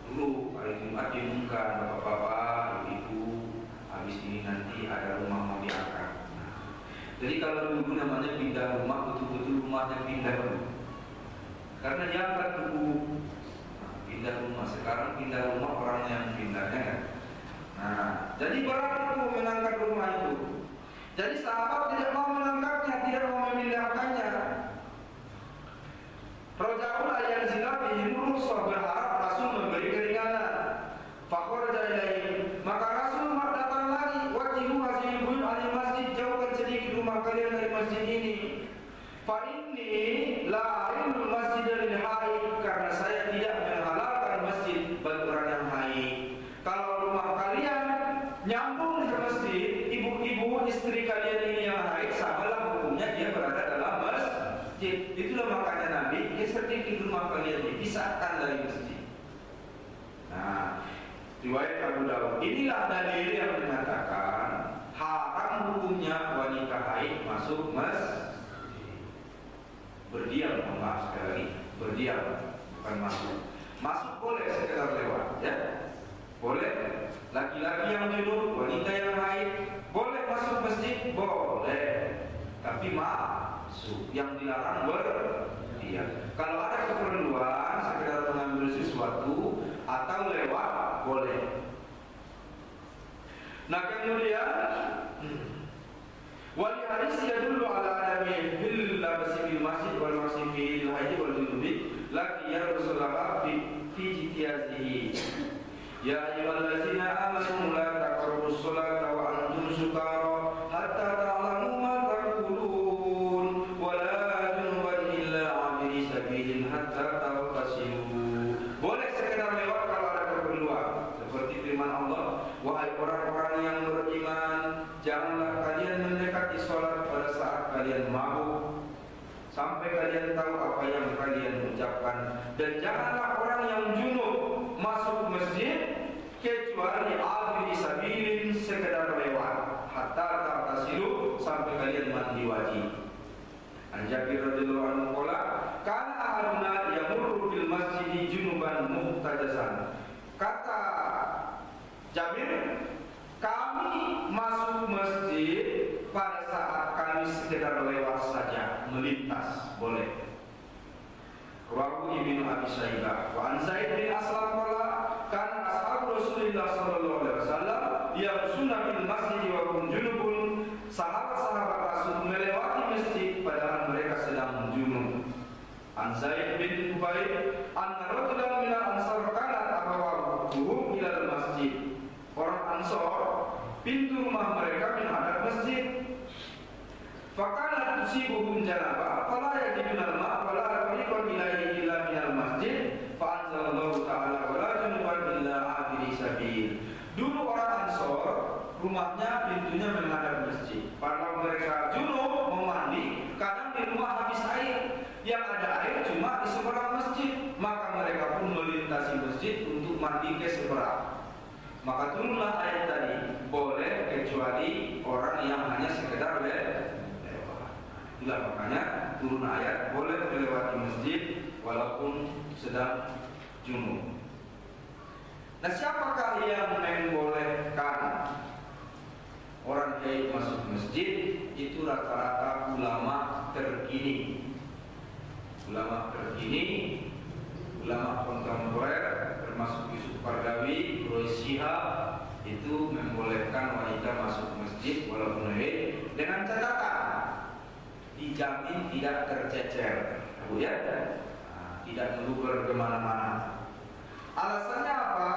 Dulu hari Jumat diumumkan bapak-bapak, ibu-ibu, habis ini nanti ada rumah mau diangkat. Jadi kalau dulu namanya pindah rumah, betul-betul rumahnya pindah dulu. Karena diangkat dulu, pindah rumah. Sekarang pindah rumah orang yang pindahnya kan. Nah, jadi berat itu mengangkat rumah itu. Jadi sahabat tidak mau mengangkatnya, tidak mau memindahkannya. Roja'ul ayat zilabi rusuh, berharap Rasul memberi keringanan. Fakhraja ilaihim, maka Rasul datang lagi. Wajhihu hasihil buyut anil masjid, jauhkan sedikit rumah kalian dari masjid ini. Fa inni la arimul masjid lil haid, karena saya tidak menghalalkan masjid bagi orang yang haid. Kalau rumah kalian nyambung ke masjid, ibu-ibu istri kalian ini yang haid, samalah hukumnya dia berada dalam masjid. Itulah makanya Nabi sedikit rumah kalian dipisahkan dari masjid. Nah, riwayat Abu Dawud, inilah dalil yang mengatakan haram hukumnya wanita haid masuk masjid. Berdiam, maaf sekali lagi, berdiam, bukan masuk. Masuk boleh sekedar lewat, ya. Boleh. Laki-laki yang junub, wanita yang haid, boleh masuk masjid, boleh. Tapi masuk. Yang dilarang berdiam. Kalau ada keperluan, sekedar mengambil sesuatu atau lewat, boleh. Nah, kemudian wal hadis yadullu ala adami bil labsi bil masjid wal masjid fil haid wal junubi laki ya Rasulullah fi jitiyazihi. Ya ayyuhallazina amanu la taqrabus sholata wa antum sukara hatta ta'lamu ma taqulun wa la junuban illa 'abiri sabilin hatta taghtasilu. Boleh sekedar lewat kalau ada keperluan, seperti firman Allah, wahai orang-orang yang beriman, janganlah kalian mendekati sholat pada saat kalian mabuk sampai kalian tahu apa yang kalian ucapkan, dan janganlah orang yang junub masuk masjid kecuali abiri sabilin, sekedar lewat, hatta taghtasilu, sampai kalian mandi wajib. An Jabir radhiyallahu anhu qala kana ahaduna yamurru bil masjid junuban muhtajasan. Kata Jabir, kami masuk masjid pada saat kami sekedar lewat saja, melintas, boleh. Rawahu Ibnu Abi Syaibah. Wa an Zaid bin Aslam qala kana ashabu Rasulillah sallallahu alaihi wasallam yamshuna bil masjid wa hum junubun. Sahabat-sahabat Rasul melewati masjid padahal mereka sedang junub. An Zaid bin Ubayd anna rajulan min al-ansar kana abawahu ila al-masjid. Orang Ansor, pintu rumah mereka menghadap masjid. Fakana tusibuhum janabah, fala yajiduna al-ma' fala tariqan ilaihi illa minal masjid. Fa anzalallahu ta'ala wala junuban illa 'abiri sabil. Dulu orang Ansor rumahnya pintunya menghadap masjid. Kalau mereka junub mau mandi, kadang di rumah habis air. Yang ada air cuma di seberang masjid, maka mereka pun melintasi masjid untuk mandi ke seberang. Maka turunlah ayat tadi, boleh kecuali orang yang hanya sekedar lewat. Itulah makanya turun ayat boleh melewati masjid walaupun sedang junub. Nah, siapakah yang membolehkan orang haid masuk masjid? Itu rata-rata ulama terkini. Ulama terkini, ulama kontemporer termasuk Yusuf Qaradawi, Roy Shihab, itu membolehkan wanita masuk masjid walaupun haid dengan catatan dijamin tidak tercecer, ya, tidak meluber kemana-mana. Alasannya apa?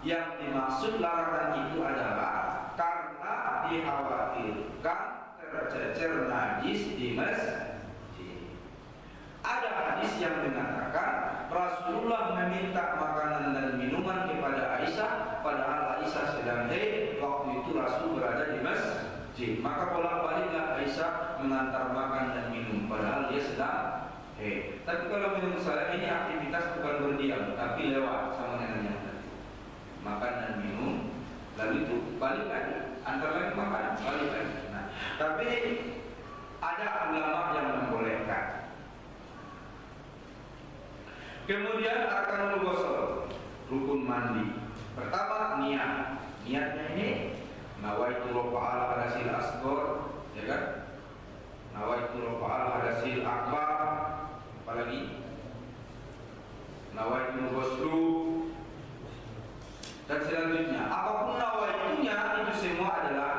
Yang dimaksud larangan itu adalah karena dikhawatirkan tercecer najis di masjid. Ada hadis yang mengatakan Rasulullah meminta makanan dan minuman kepada Aisyah, padahal Aisyah sedang haid. Waktu itu Rasul berada di masjid. Maka bolak-baliklah Aisyah mengantar makan dan minum, padahal dia sedang haid. Tapi kalau menurut saya ini aktivitas bukan berdiam, tapi lewat sama dengan yang tadi. Makan dan minum, lalu itu balik lagi, antara lain makan, balik lagi. Nah, tapi ada ulama yang membolehkan. Kemudian arkanul ghusl, rukun mandi. Pertama niat. Niatnya ini nawaitu rafa'al hadasil asghar, ya kan? Nawaitu rafa'al hadasil akbar. Apalagi nawaitu ghuslu. Dan selanjutnya apapun nawaitunya itu semua adalah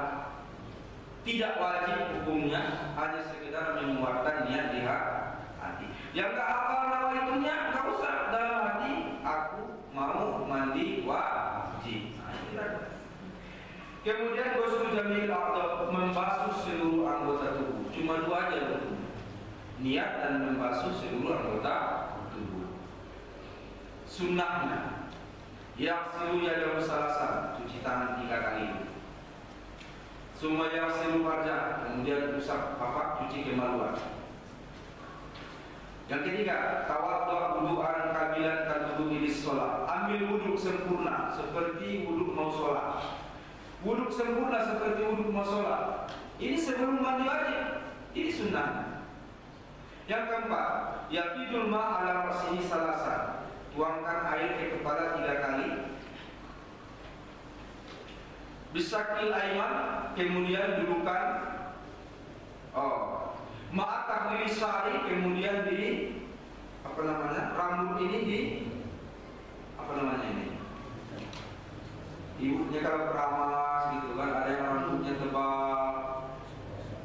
tidak wajib hukumnya, hanya sekedar mengeluarkan niat di hati. Yang tak hafal nawaitunya enggak usah dalam hati, aku mau mandi wajib. Kemudian ghusl jamil a'dha, membasuh seluruh anggota tubuh. Cuma dua aja tuh. Niat dan membasuh seluruh anggota tubuh. Sunnahnya yaghsilu yadahu salasan, cuci tangan 3 kali. Summa yaghsilu wajah, kemudian usap cuci kemaluan. Yang ketiga, tawaddu wudu'an kabilan kadwudu lis shalah. Ambil wuduk sempurna seperti wuduk mau sholat. Wuduk sempurna seperti wuduk mau sholat. Ini sebelum mandi wajib. Ini sunnah. Yang keempat, yaqidul ma' ala ra'sihi salasan. Tuangkan air ke kepala 3 kali. Bisakil aiman, kemudian dudukan ma'at tahlil syari, kemudian di rambut ini di ini. Ibunya kalau keramas gitu kan, ada yang rambutnya tebal,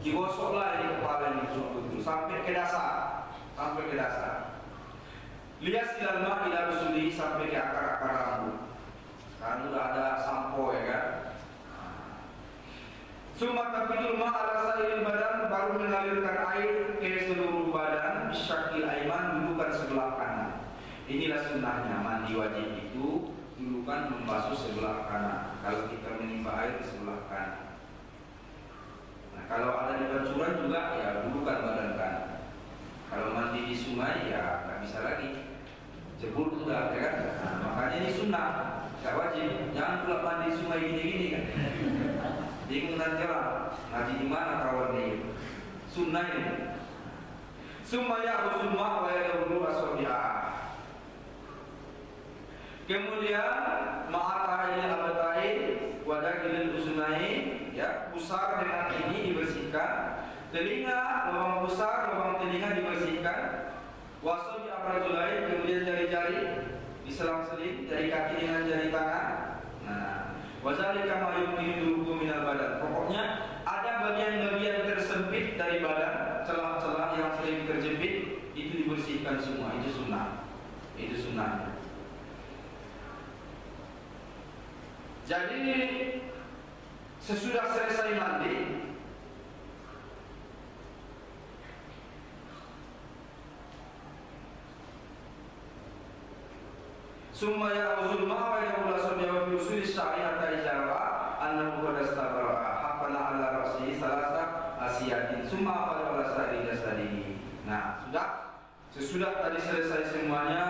digosoklah ini kepala ini betul sampai ke dasar, Lihat silal ma' ila rusuli, sampai ke akar-akar rambut. Sekarang sudah ada sampo, ya kan? Summa tafidul ma' ala sa'iril badan, baru mengalirkan air ke seluruh badan. Bisyakil aiman, dudukan sebelah kanan. Inilah sunnahnya mandi wajib itu, dudukan membasuh sebelah kanan. Kalau kita menimba air ke sebelah kanan. Nah, kalau ada di pancuran juga ya dudukan badan kanan. Kalau mandi di sungai ya nggak bisa lagi, jebur sudah, ya kan? Nah, makanya ini sunnah, nggak wajib. Jangan pula mandi sungai gini-gini kan. Bingung nanti orang ngaji di mana kawan ini. Sunnah ini. Sumaya husumma wa yadulu asabi'ah. Kemudian ma'atahi al-batai wa dakilil usunain, ya, pusar dengan ini dibersihkan. Telinga, lubang pusar, lubang telinga dibersihkan. Wasabi abrajulain, kemudian jari-jari diselang-seling, jari kaki dengan jari tangan. Nah, wazalika ma yumkinu minal badan. Pokoknya ada bagian-bagian tersempit dari badan, celah-celah yang sering terjepit, itu dibersihkan semua. Itu sunnah. Itu sunnahnya. Jadi sesudah selesai mandi, summa ya'udzu ma'a wa yaqulu sabyahu bi usuli syari'ati ijara annahu qad istabara hafana ala ra'sihi salasa asiyatin summa qala ala sa'iri jasadihi. Nah, sesudah tadi selesai semuanya,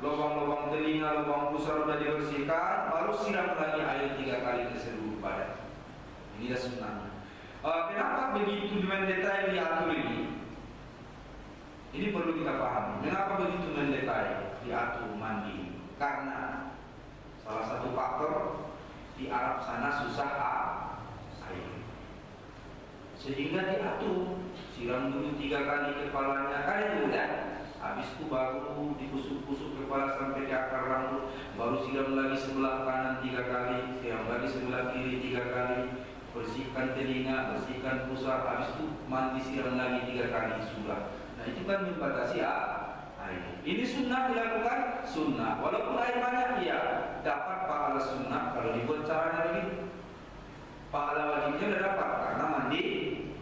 lubang-lubang telinga, lubang pusar sudah dibersihkan, baru siram lagi air 3 kali ke seluruh badan. Inilah sunnahnya. Kenapa begitu mendetail diatur ini? Ini perlu kita pahami. Kenapa begitu mendetail diatur mandi? Karena salah satu faktor di Arab sana susah air, sehingga diatur siram dulu 3 kali kepalanya, kan itu kan? Habis itu baru dikusuk-kusuk kepala sampai ke akar rambut, baru siram lagi sebelah kanan 3 kali, siram lagi sebelah kiri 3 kali, bersihkan telinga, bersihkan pusar, habis itu mandi siram lagi 3 kali sudah. Nah, itu kan membatasi air. Ini sunnah dilakukan sunnah. Walaupun air banyak dia dapat pahala sunnah kalau dibuat caranya begitu. Pahala wajibnya sudah dapat karena mandi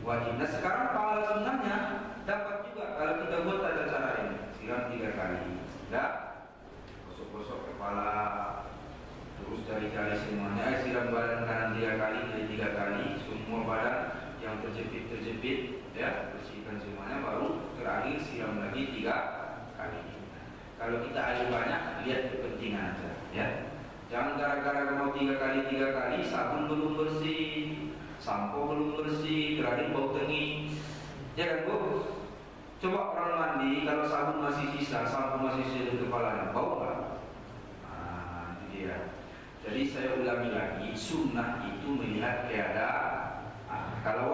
wajib. Nah sekarang pahala sunnahnya dapat juga kalau kita buat tata cara ini. Siram 3 kali, enggak? Gosok-gosok kepala, terus jari-jari semuanya. Siram badan kanan 3 kali, jadi 3 kali. Semua badan yang terjepit, ya bersihkan semuanya. Baru terakhir siram lagi 3 kali. Kalau kita air banyak, lihat kepentingan aja, ya. Jangan gara-gara mau 3 kali sabun belum bersih, sampo belum bersih, terakhir bau tengik. Ya kan Bu? Coba orang mandi kalau sabun masih sisa, sampo masih sisa di kepalanya, bau nggak? Nah, itu dia. Jadi saya ulangi lagi, sunnah itu melihat keadaan. Kalau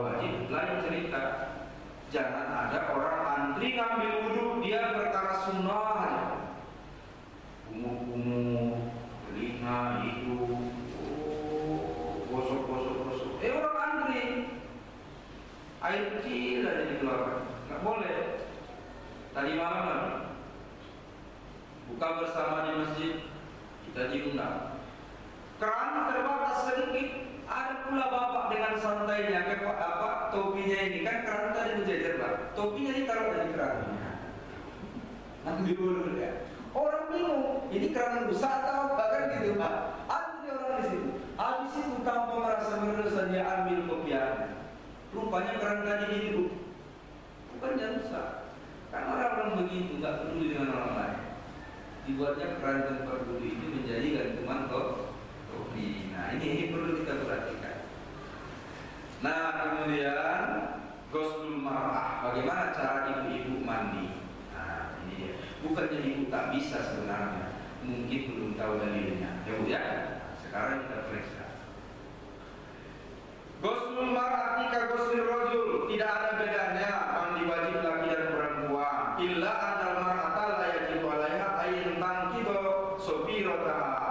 wajib lain cerita. Jangan ada orang antri ngambil wudhu, dia perkara sunnah aja. Umur telinga, hidung, gosok. Orang antri, air kecil aja dikeluarkan, nggak boleh. Tadi malam buka bersama di masjid, kita diundang. Keran terbatas sedikit, ada pula bapak dengan santainya topinya ini kan keran tadi berjejer Pak, topinya ditaruh dari kerannya. Ambil dulu ya. Orang bingung, ini keran besar atau bahkan gitu Pak. Antri orang di situ. Habis itu tanpa merasa berdosa dia ambil kopiannya. Rupanya keran tadi itu bukannya rusak. Karena orang begitu nggak peduli dengan orang lain. Dibuatnya keran tempat wudhu itu menjadi gantungan topi. Nah ini perlu kita perhatikan. Nah kemudian ghuslul mar'ah, bagaimana cara ibu-ibu mandi? Nah ini dia. Bukannya ibu tak bisa sebenarnya, mungkin belum tahu dalilnya. Ya Bu ya. Sekarang kita periksa. Ghuslul mar'ah ka ghuslul rajul, tidak ada bedanya mandi wajib laki dan perempuan. Illa annal mar'ata la yajibu 'alaiha ayyan tanqidu sabirataha.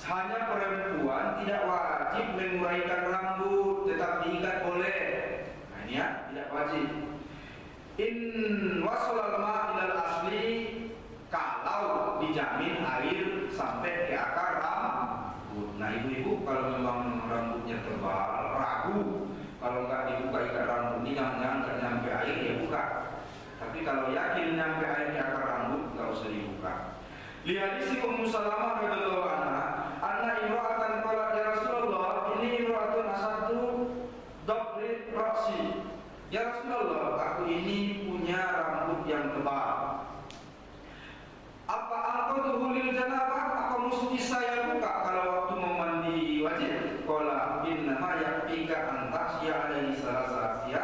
Hanya perempuan tidak wajib menguraikan rambut, tetap diikat boleh. Nah ini ya, tidak wajib. In wasalal ma'ilal asli, kalau dijamin air sampai ke akar rambut. Nah ibu-ibu kalau memang rambutnya tebal, ragu, kalau nggak dibuka ikat rambut ini jangan-jangan nggak nyampe air ya buka. Tapi kalau yakin nyampe air ke akar rambut nggak usah dibuka. Lihat isi Ummu Salamah radhiyallahu anha, anna imra'atan qalat ya Rasulullah, ini imra'atun asatu dhafri ra'si. Ya Rasulullah, aku ini punya rambut yang tebal. Apa anqadhu lil janabah? Apa mesti saya buka kalau waktu mau mandi wajib? Qala inna ma yakfika an tasya alaihi salasasiya.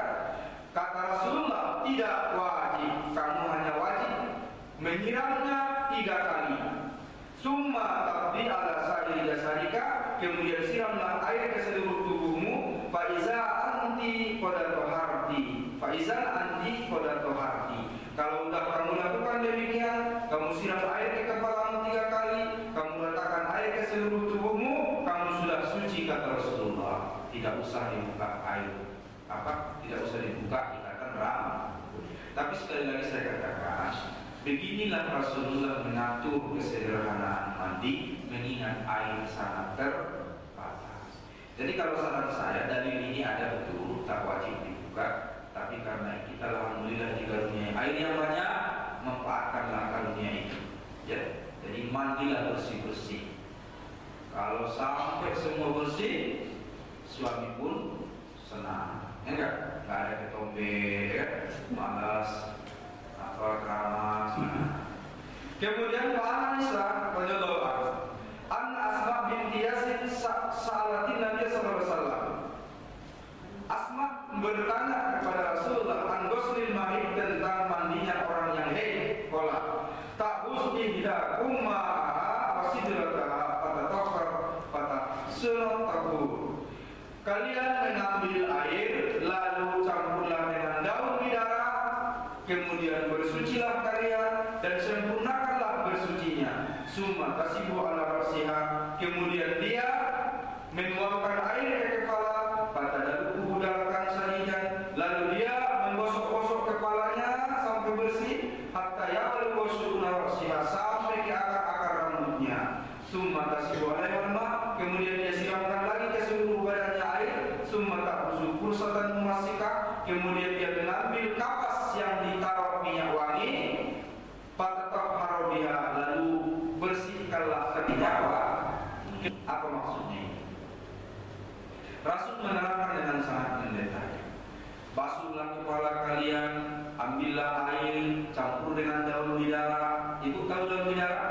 Kata Rasulullah, tidak wajib, kamu hanya wajib menyiramnya 3 kali. Summa tabdi ala sa'iri jasadika, kemudian siramlah air ke seluruh tubuhmu. Faiza anti qadatoharti, faiza anti qadatoharti. Kalau sudah kamu lakukan demikian, kamu siram air ke kepalamu 3 kali, kamu letakkan air ke seluruh tubuhmu, kamu sudah suci kata Rasulullah. Tidak usah dibuka air, tidak usah dibuka ikatan rambut. Tapi sekali lagi saya katakan, beginilah Rasulullah mengatur kesederhanaan mandi, mengingat air sangat terbatas. Jadi kalau saran saya, dalil ini ada betul, tak wajib dibuka. Tapi karena kita alhamdulillah dikaruniai air yang banyak, manfaatkanlah karunia itu. Ya, jadi mandilah bersih-bersih. Kalau sampai semua bersih, suami pun senang. Enggak ada ketombe, ya, malas. Keramas. Kemudian Pak Aisyah radhiyallahu anha, anna Asma binti Yazid sa'alatin Nabi sallallahu alaihi wasallam. Asma bertanya kepada Rasulullah an ghuslil mahid, tentang mandinya orang yang haid. Qala ta'us ihda umma wasidrataha fatatahhar. Kalian mengambil air lalu campurlah dengan daun bidara, kemudian bersucilah kalian dan sempurnakanlah bersucinya. Summa tasibu ala rasiha, kemudian dia menuangkan air ke kepala, patadaluhu dalkan sahidan, lalu dia menggosok-gosok kepalanya sampai summa tasibu alaihi ma, kemudian dia siramkan lagi ke seluruh badannya air, summa ta'khuzu fursatan mumassika, kemudian dia mengambil kapas yang ditaruh minyak wangi, fatatahharu biha, lalu bersihkanlah kedua. Apa maksudnya? Rasul menerangkan dengan sangat mendetail. Basuhlah kepala kalian, ambillah air, campur dengan daun bidara. Ibu tahu daun bidara?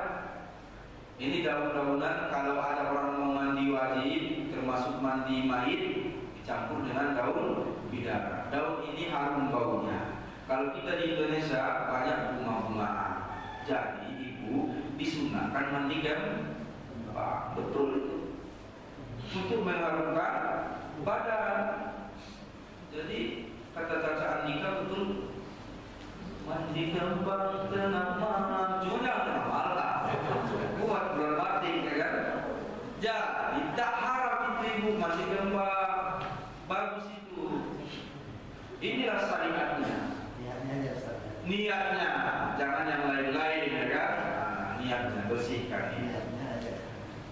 Ini daun-daunan kalau ada orang mau mandi wajib, termasuk mandi mayit, dicampur dengan daun bidara. Daun ini harum baunya. Kalau kita di Indonesia banyak bunga-bungaan. Jadi ibu disunahkan mandi gembak, betul, untuk mengharumkan badan. Jadi kata Caca Andika betul, mandi gembak tengah malam, cuma jangan tengah malam, buat bulan batik, ya kan? Jadi tak harap itu ibu mandi gembak, bagus itu. Inilah syariatnya. Niatnya, jangan yang lain-lain, ya kan? Nah, niatnya bersihkan ini.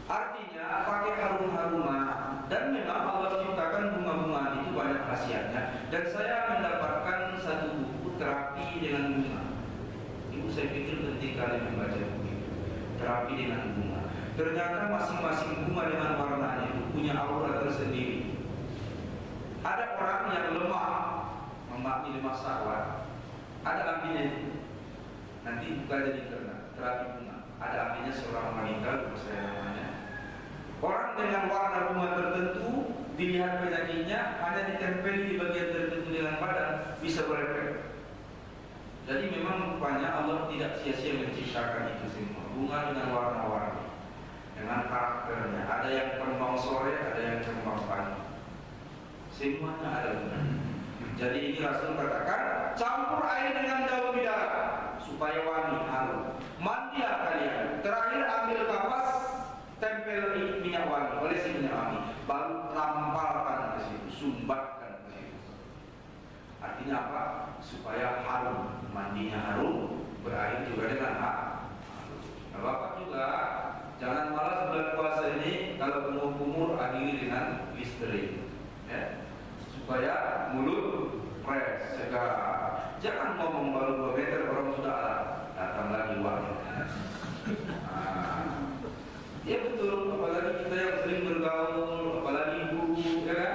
Artinya pakai harum-haruman, dan memang Allah ciptakan bunga-bunga itu banyak khasiatnya. Dan saya mendapatkan satu buku terapi dengan bunga. Ibu, saya pikir penting kali membaca buku itu, terapi dengan bunga. Ternyata masing-masing bunga dengan warnanya itu punya aura tersendiri. Ada orang yang lemah, memahami lemah syahwat, ada apinya itu. Nanti buka di internet, terapi bunga. Ada apinya seorang wanita, lupa saya namanya. Orang dengan warna bunga tertentu, dilihat penyakitnya hanya ditempel di bagian tertentu dengan badan, bisa berefek. Jadi memang rupanya Allah tidak sia-sia menciptakan itu semua. Bunga dengan warna-warni, dengan karakternya. Ada yang kembang sore, ada yang kembang pagi. Semuanya ada bunga. Jadi ini Rasul katakan, campur air dengan daun bidara supaya wangi, harum. Mandilah kalian. Terakhir ambil kapas, tempel minyak wangi, olesi minyak wangi, baru lampalkan ke situ, sumbatkan ke situ. Artinya apa? Supaya harum, mandinya harum, berair juga dengan harum. Nah, Bapak juga jangan malas bulan puasa ini kalau kumur-kumur akhiri dengan Listerine, ya, supaya mulut fresh, segar. Jangan ngomong baru 2 meter orang sudah datang lagi wangi. Ya betul, apalagi kita yang sering bergaul, apalagi guru, ya kan?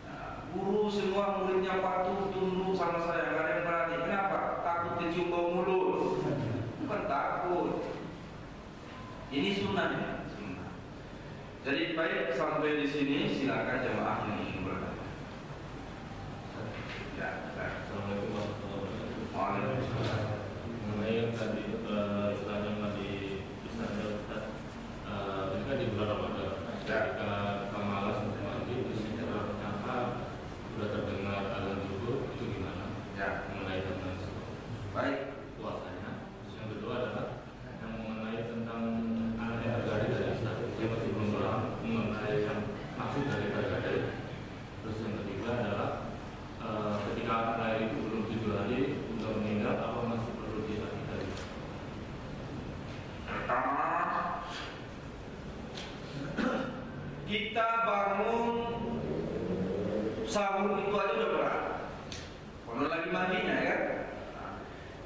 Nah, guru semua muridnya patuh, tunduk sama saya, nggak ada yang berani. Kenapa? Takut kecium bau mulut. Bukan takut. Ini sunnahnya. Sunnah. Jadi baik, sampai di sini silakan jemaah yang ingin bertanya. Ya, Assalamualaikum warahmatullahi wabarakatuh. Waalaikumsalam. Mengenai yang tadi istilahnya di Islam Ustaz, ini kan di bulan Ramadan. Ketika kita malas untuk mandi, ternyata sudah terdengar azan zuhur, itu gimana? Ya. Mengenai tentang Baik. puasanya. Yang kedua adalah yang mengenai tentang aneh harga dari Islam. Dia masih belum paham mengenai yang maksud dari harga. Terus yang ketiga adalah ketika anak lahir itu belum 7 hari sudah meninggal, apa masih perlu dilakukan? Pertama, kita bangun sahur itu aja udah berat. Kalau lagi mandinya, ya kan?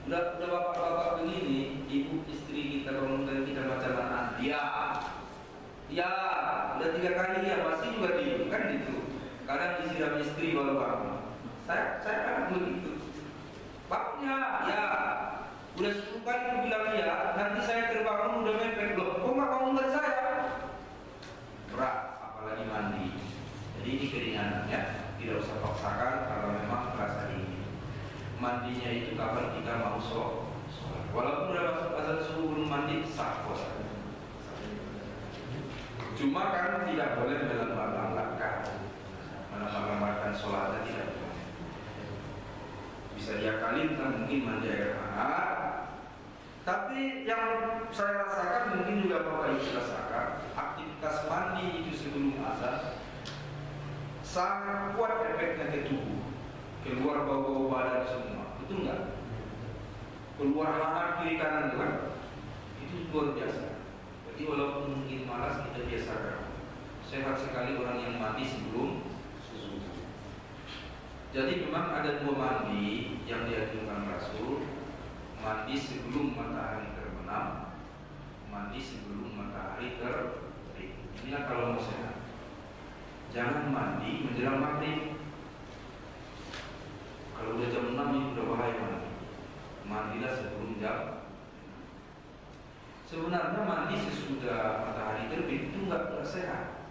Udah bapak-bapak begini, ibu istri kita bangunkan kita baca Al-Quran. Ya, udah 3 kali ya, masih juga tidur kan gitu. Kadang disiram istri baru bangun. Saya kan begitu. Bangunnya, ya, udah 10 kali bilang ya, nanti saya terbangun udah mepet loh. Kok nggak bangunkan saya? Berat, apalagi mandi. Jadi ini keringanan ya, tidak usah paksakan kalau memang terasa dingin. Mandinya itu kapan kita mau sholat. Walaupun udah masuk azan subuh belum mandi, sah puasa. Cuma kan tidak boleh melambat-lambatkan sholatnya, tidak boleh. Bisa diakali kan mungkin mandi air hangat. Tapi yang saya rasakan mungkin juga Bapak Ibu rasakan, aktivitas mandi itu sebelum azan sangat kuat efeknya ke tubuh. Keluar bau-bau badan semua, betul nggak? Keluar hangat kiri kanan itu kan, itu luar biasa. Jadi walaupun sehat sekali orang yang mandi sebelum sesudah. Jadi memang ada dua mandi yang dianjurkan Rasul: mandi sebelum matahari terbenam, mandi sebelum matahari terbit. Inilah kalau mau sehat. Jangan mandi menjelang maghrib. Kalau udah jam 6 itu udah bahaya mandi. Mandilah sebelum jam. Sebenarnya mandi sesudah matahari terbit itu nggak sehat.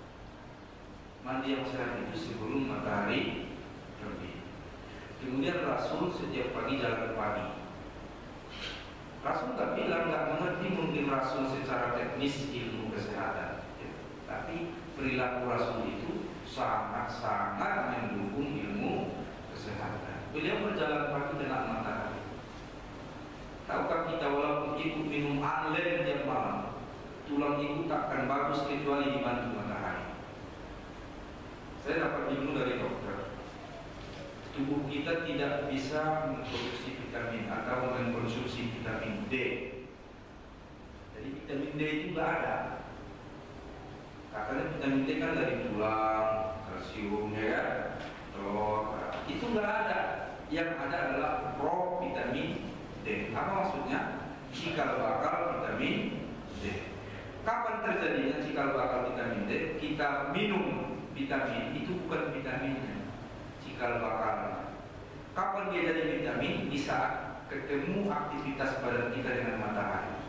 Mandi yang sehat itu sebelum matahari terbit. Kemudian Rasul setiap pagi jalan pagi. Rasul nggak bilang, nggak mengerti mungkin Rasul secara teknis ilmu kesehatan, tapi perilaku Rasul itu sangat-sangat mendukung ilmu kesehatan. Beliau berjalan pagi kena matahari. Tahukah kita walaupun ikut minum anlen tiap malam, tulang ibu takkan bagus kecuali dibantu matahari. Saya dapat ilmu dari dokter. Tubuh kita tidak bisa memproduksi vitamin atau mengkonsumsi vitamin D. Jadi vitamin D itu nggak ada. Katanya vitamin D kan dari tulang, kalsium, ya kan? Telur, itu nggak ada. Yang ada adalah provitamin D. Apa maksudnya? Cikal bakal vitamin D. Kapan terjadinya cikal bakal vitamin D? Kita minum vitamin, itu bukan vitaminnya, cikal bakal. Kapan dia jadi vitamin? Di saat ketemu aktivitas badan kita dengan matahari,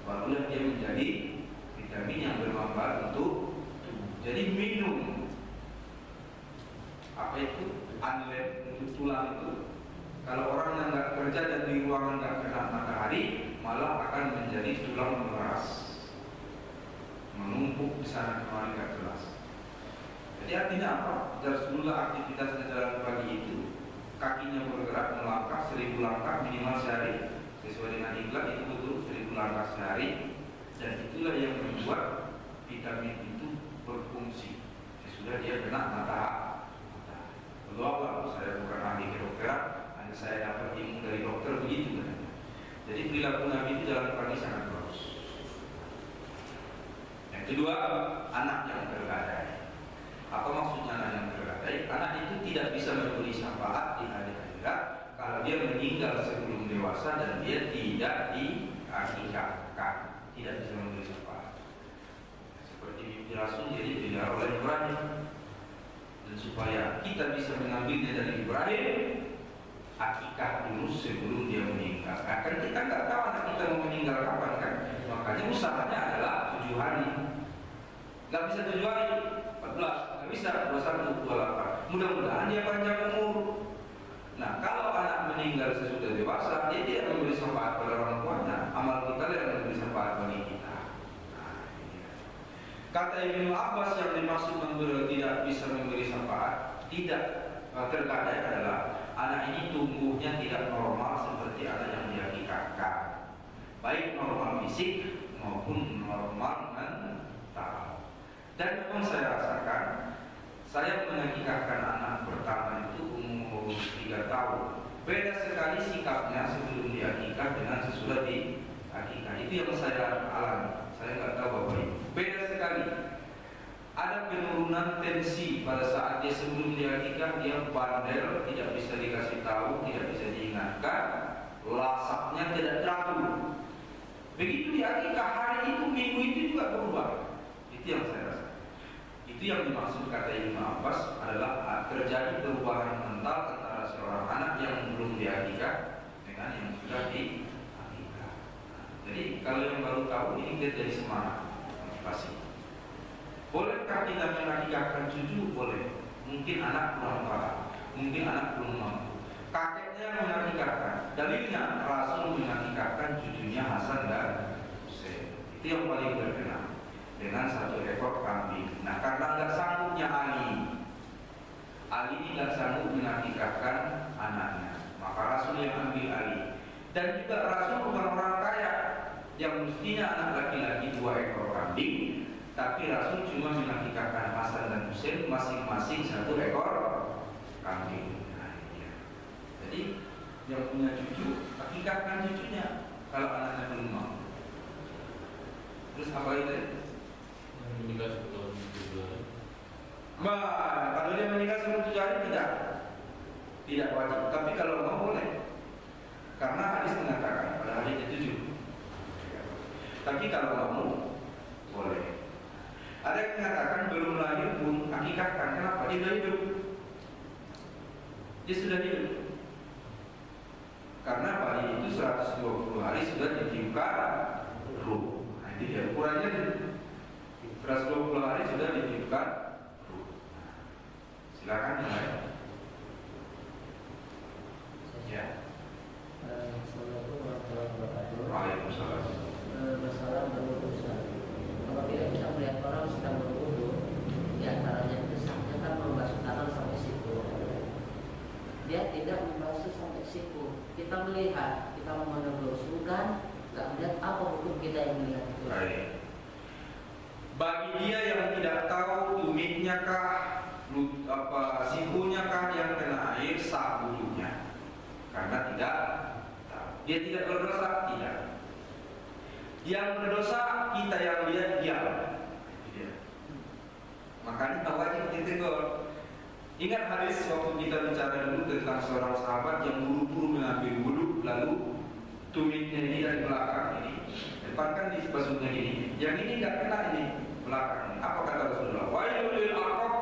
barulah dia menjadi vitamin yang bermanfaat untuk tubuh. Jadi minum apa itu? Anlet untuk tulang itu. Kalau orang yang nggak kerja dan di ruangan nggak kena matahari, malah akan menjadi tulang mengeras, menumpuk di sana kemari nggak jelas. Jadi artinya apa? Dululah aktivitasnya jalan pagi itu, kakinya bergerak melangkah 1000 langkah minimal sehari, sesuai dengan iklan itu betul 1000 langkah sehari, dan itulah yang membuat vitamin itu berfungsi. Sesudah dia kena matahari. Allah, saya bukan ahli kedokteran, hanya saya dapat ilmu dari dokter begitu kan. Jadi perilaku Nabi itu jalan pagi sangat bagus. Yang kedua, anak yang tergadai. Apa maksudnya anak yang tergadai? Anak itu tidak bisa memberi syafaat di hari akhirat kalau dia meninggal sebelum dewasa dan dia tidak diakikahkan, tidak bisa memberi syafaat. Seperti Nabi Rasul jadi dipelihara oleh Ibrahim. Dan supaya kita bisa mengambilnya dari Ibrahim, akikah dulu sebelum dia meninggal. Kan kita nggak tahu anak kita mau meninggal kapan kan. Makanya usahanya adalah 7 hari. Nggak bisa 7 hari, 14, nggak bisa 21, 28. Mudah-mudahan dia panjang umur. Nah, kalau anak meninggal sesudah dewasa, dia tidak memberi syafaat pada orang tuanya. Amal kita yang memberi syafaat bagi kita. Kata Ibnu Abbas yang dimaksud tidak bisa memberi syafaat, tidak tergadai adalah anak ini tumbuhnya tidak normal seperti anak yang dihakikatkan, baik normal fisik maupun normal mental. Dan memang saya rasakan, saya menghakikatkan anak pertama itu umur 3 tahun. Beda sekali sikapnya sebelum dihakikah dengan sesudah dihakikah. Itu yang saya alami. Saya nggak tahu Bapak Ibu. Beda sekali. Ada penurunan tensi pada saat dia sebelum dihakikah, dia bandel, tidak bisa dikasih tahu, tidak bisa diingatkan, lasaknya tidak teratur. Begitu dihakikah, hari itu, minggu itu juga berubah. Itu yang saya rasa. Itu yang dimaksud kata Ibnu Abbas adalah terjadi perubahan mental antara seorang anak yang belum dihakikah dengan yang sudah dihakikah. Jadi kalau yang baru tahu ini dia jadi semangat, motivasi. Bolehkah kita menghakikahkan cucu? Boleh. Mungkin anak kurang paham, mungkin anak belum mampu. Kakeknya menghakikahkan. Dalilnya Rasul menghakikahkan cucunya Hasan dan Husain. Itu yang paling terkenal dengan 1 ekor kambing. Nah, karena nggak sanggupnya Ali ini nggak sanggup menghakikahkan anaknya, maka Rasul yang ambil Ali. Dan juga Rasul bukan orang kaya yang mestinya anak laki-laki 2 ekor kambing, tapi Rasul cuma menghakikahkan Hasan dan Husain masing-masing 1 ekor kambing. Nah, ya. Jadi yang punya cucu, hakikatkan cucunya kalau anaknya belum mau. Terus apa itu? Menikah sebelum 7 hari. Kalau dia menikah sebelum 7 hari tidak wajib. Tapi kalau mau boleh, karena hadis mengatakan pada hari ke-7. Tapi kalau mau boleh. Ada yang mengatakan belum lahir pun akikahkan. Kenapa? Dia sudah hidup. Dia sudah hidup. Karena bayi itu 120 hari sudah ditiupkan ruh. Nah, itu dia ukurannya. 120 hari sudah ditiupkan ruh. Silakan mulai. Ya. Assalamualaikum warahmatullahi wabarakatuh. Waalaikumsalam. Masalah berwudu. Apabila kita melihat orang sedang berwudu, di antaranya itu sahnya kan membasuh tangan sampai siku. Dia tidak membasuh sampai siku. Kita melihat, kita menelusurkan, nggak melihat apa hukum kita yang melihat itu. Baik. Bagi dia yang tidak tahu tumitnya kah, sikunya kah yang kena air, sah wudunya. Karena tidak tahu. Dia tidak berdosa, tidak. Yang berdosa kita yang lihat diam. Makanya wajib ditegur. Ingat hadis waktu kita bicara dulu tentang seorang sahabat yang buru-buru mengambil wudu, lalu tumitnya ini dari belakang ini, depan kan dibasuhnya gini. Yang ini nggak kena ini belakang. Apa kata Rasulullah? Wailul lil aqab,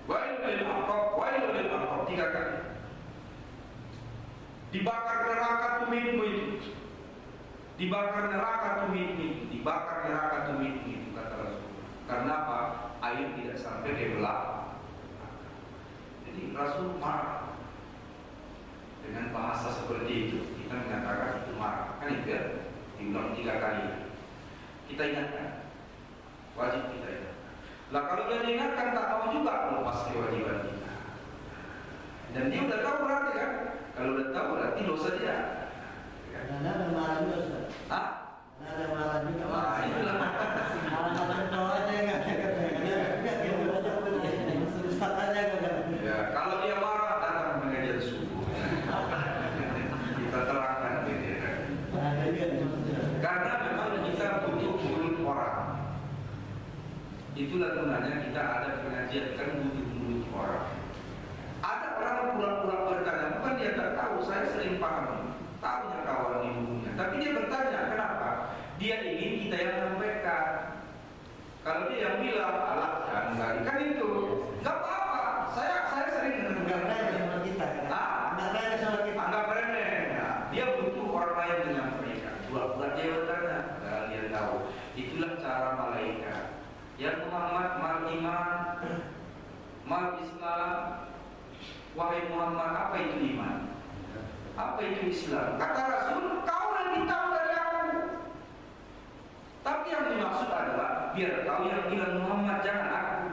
wailul lil aqab, wailul lil aqab, 3 kali. Dibakar neraka tumitmu itu. Dibakar neraka tumitmu itu. Dibakar neraka tumitmu itu, kata Rasulullah. Karena apa? Air tidak sampai ke belakang. Jadi Rasul marah dengan bahasa seperti itu. Kita mengatakan itu marah. Kan itu ya? Diulang 3 kali. Kita ingatkan. Wajib kita ingatkan. Lah kalau dia diingatkan tak tahu juga lepas kewajiban kita. Dan dia udah tahu berarti kan? Kalau udah tahu berarti dosa dia. Karena ada marah juga, Ustaz. Hah? Ada marah juga. Nah, itulah. Marah bawah aja enggak. Ustaz aja enggak. Ya, kalau dia marah datang mengajar subuh. Kita terangkan gitu ya. Karena memang kita butuh mulut orang. Itulah gunanya kita ada pengajian, kan butuh mulut orang. Ada orang pura-pura bertanya, bukan dia tak tahu, saya sering paham, tahunya kawan ibunya. Tapi dia bertanya, kenapa? Dia ingin kita yang sampaikan. Kalau dia yang bilang, alah jangan lagi, kan itu, nggak apa-apa. Saya sering mendengar sama kita. anggap remeh. Nah, dia butuh orang lain menyampaikan. Pura-pura dia bertanya, padahal dia tahu. Itulah cara malaikat. Ya Muhammad, mal iman, mal Islam. Wahai Muhammad, apa itu iman? Apa itu Islam? Kata Rasul, kau lebih tahu dari aku. Tapi yang dimaksud adalah biar kau yang bilang Muhammad, jangan aku.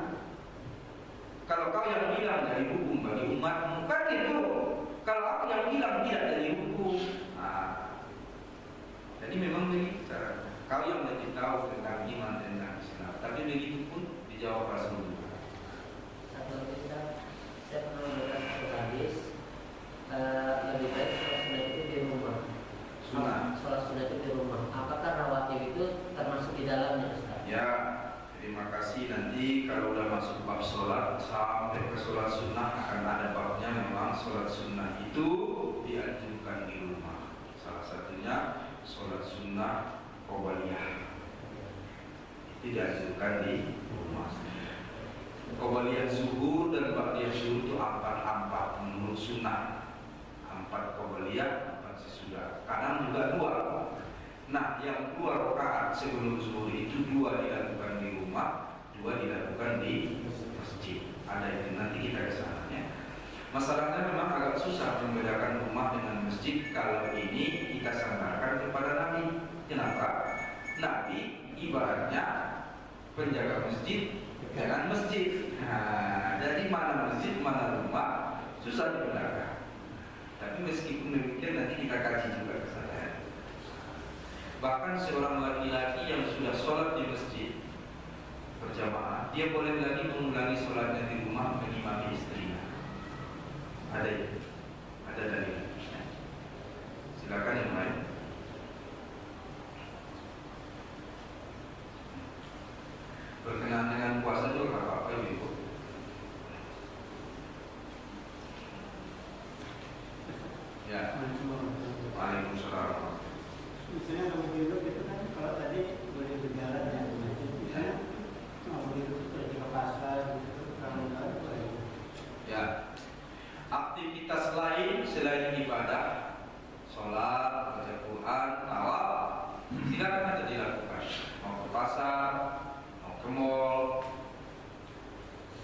Kalau kau yang bilang dari hukum bagi umatmu, kan itu. Kalau aku yang bilang tidak dari hukum, jadi memang begitu cara. Kau yang lebih tahu tentang iman dan Islam. Tapi begitu pun dijawab Rasulullah. Satu kita, saya pernah membaca satu hadis, lebih baik sholat sunnah itu di rumah. Sholat sunnah itu di rumah. Apakah rawatib itu termasuk di dalamnya, Ustaz? Ya, terima kasih. Nanti kalau udah masuk bab sholat sampai ke sholat sunnah akan ada babnya. Memang sholat sunnah itu dianjurkan di rumah. Salah satunya sholat sunnah qobliyah itu dianjurkan di rumah. Qobliyah zuhur dan ba'diyah zuhur itu 4 menurut sunnah. 4 qobliyah, 4 sesudah. Kadang juga 2. Nah, yang 2 rakaat sebelum zuhur itu 2 dilakukan di rumah, 2 dilakukan di masjid. Ada itu, nanti kita ke sana ya. Masalahnya memang agak susah membedakan rumah dengan masjid kalau ini kita sandarkan kepada Nabi. Kenapa? Nabi ibaratnya penjaga masjid dengan masjid. Nah, jadi mana masjid, mana rumah susah dibedakan. Tapi meskipun demikian nanti kita kaji juga ke sana. Bahkan seorang laki-laki yang sudah sholat di masjid berjamaah, dia boleh lagi mengulangi sholatnya di rumah mengimami istrinya. Ada itu, ada dalil. Silakan yang lain. pasar, mau ke mall,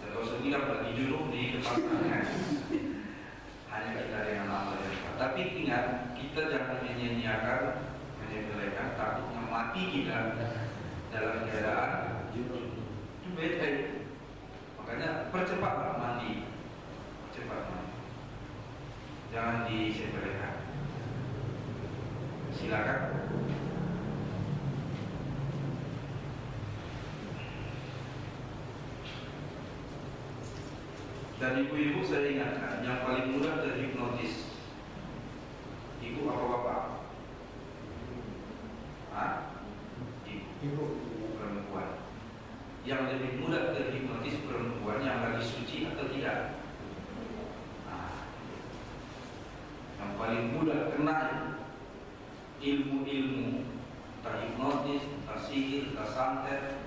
atau sekitar lagi duduk di depan sana. Hanya kita dengan Allah yang kuat. Tapi ingat, kita jangan menyanyiakan, menyepelekan, takutnya mati kita dalam keadaan bete. Makanya percepatlah mandi, cepat mandi, jangan disepelekan. Silakan. Dan ibu-ibu saya ingatkan, yang paling mudah terhipnotis ibu apa bapak? Ibu perempuan. Yang lebih mudah terhipnotis perempuan yang lagi suci atau tidak? Yang paling mudah kena ilmu-ilmu, entah hipnotis, entah sihir, entah santet,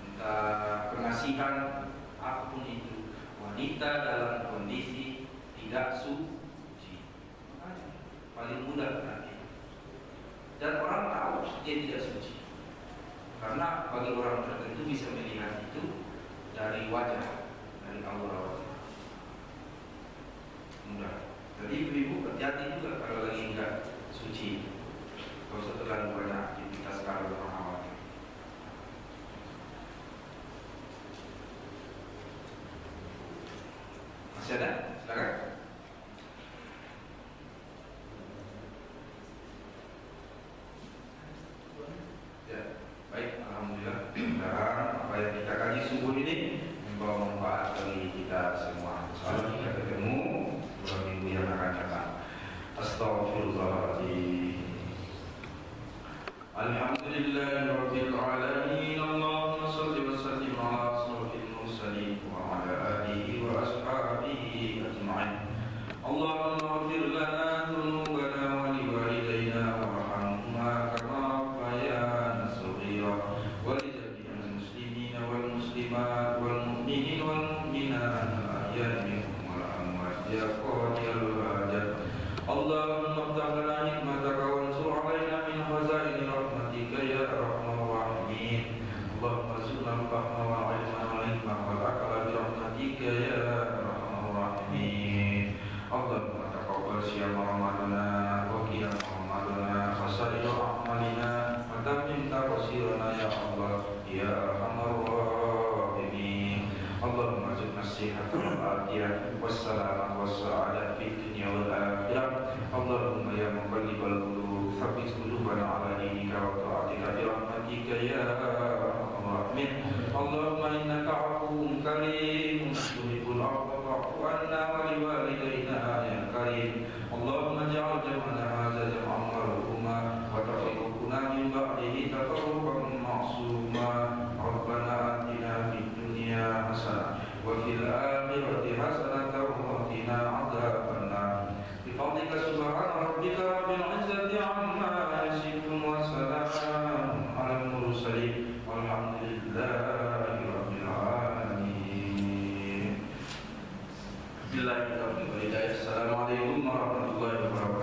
entah pengasihan, apapun itu, wanita dalam kondisi tidak suci paling mudah nanti. Dan orang tahu dia tidak suci, karena bagi orang tertentu bisa melihat itu dari wajah, dari aura wajah. Mudah. Jadi ibu-ibu hati-hati juga kalau lagi enggak suci. Kalau setelah banyak aktivitas kalau orang awal. Masih ada? Silakan. Ya, baik. Alhamdulillah. Mudah-mudahan apa yang kita kaji subuh ini membawa manfaat bagi kita semua. Insyaallah kita ketemu bulan minggu yang akan datang. Astaghfirullahaladzim. Alhamdulillahirabbil alamin. Allahumma shalli wa sallim ala asyrafil mursalin wa ala alihi wa ashabihi ajma'in. Allahumma ighfir lana dhunubana wa liwalidayna warhamhuma kama rabbayana shaghira wa li jami'il muslimina wal muslimat wal mu'minina wal mu'minat al-ahya'i minhum wal amwat ya qadiyal hajat. Allahumma iftah lana hikmataka wa ansur 'alaina min khazaini rahmatika ya arhamar rahimin. Allahumma arzuqna al-fahma wal 'ilma wal hikmah wal aqla bi rahmatika ya arhamar rahimin. Allahumma taqabbal siyam ramadana wa qiyam ramadana wa sa'ir a'malina wa tammim taqsirana ya Allah ya arhamar rahimin. Allahumma arzuqna as-sihhata wal afiyah was salamah was sa'adah fid dunya wal akhirah. Allahumma ya muqallibal qulub tsabbit qulubana ala dinika wa ta'atika bi rahmatika ya arhamar rahimin. Allahumma innaka 'afuwwun karim tuhibbul 'afwa fa'fu 'anna wa liwalidayna ya karim. Allahumma ja'al jam'ana hadza jam'an marhuma wa tafarruqna min ba'dihi tafarruqan ma'suma. Rabbana atina fid dunya hasanah wa fil akhirati hasanatan wa qina 'adzabannar. Bifadlika subhana rabbika rabbil 'izzati 'amma yasifun wa salamun 'alal mursalin walhamdulillahi rabbil 'alamin. Bismillahirrahmanirrahim. Assalamualaikum warahmatullahi wabarakatuh.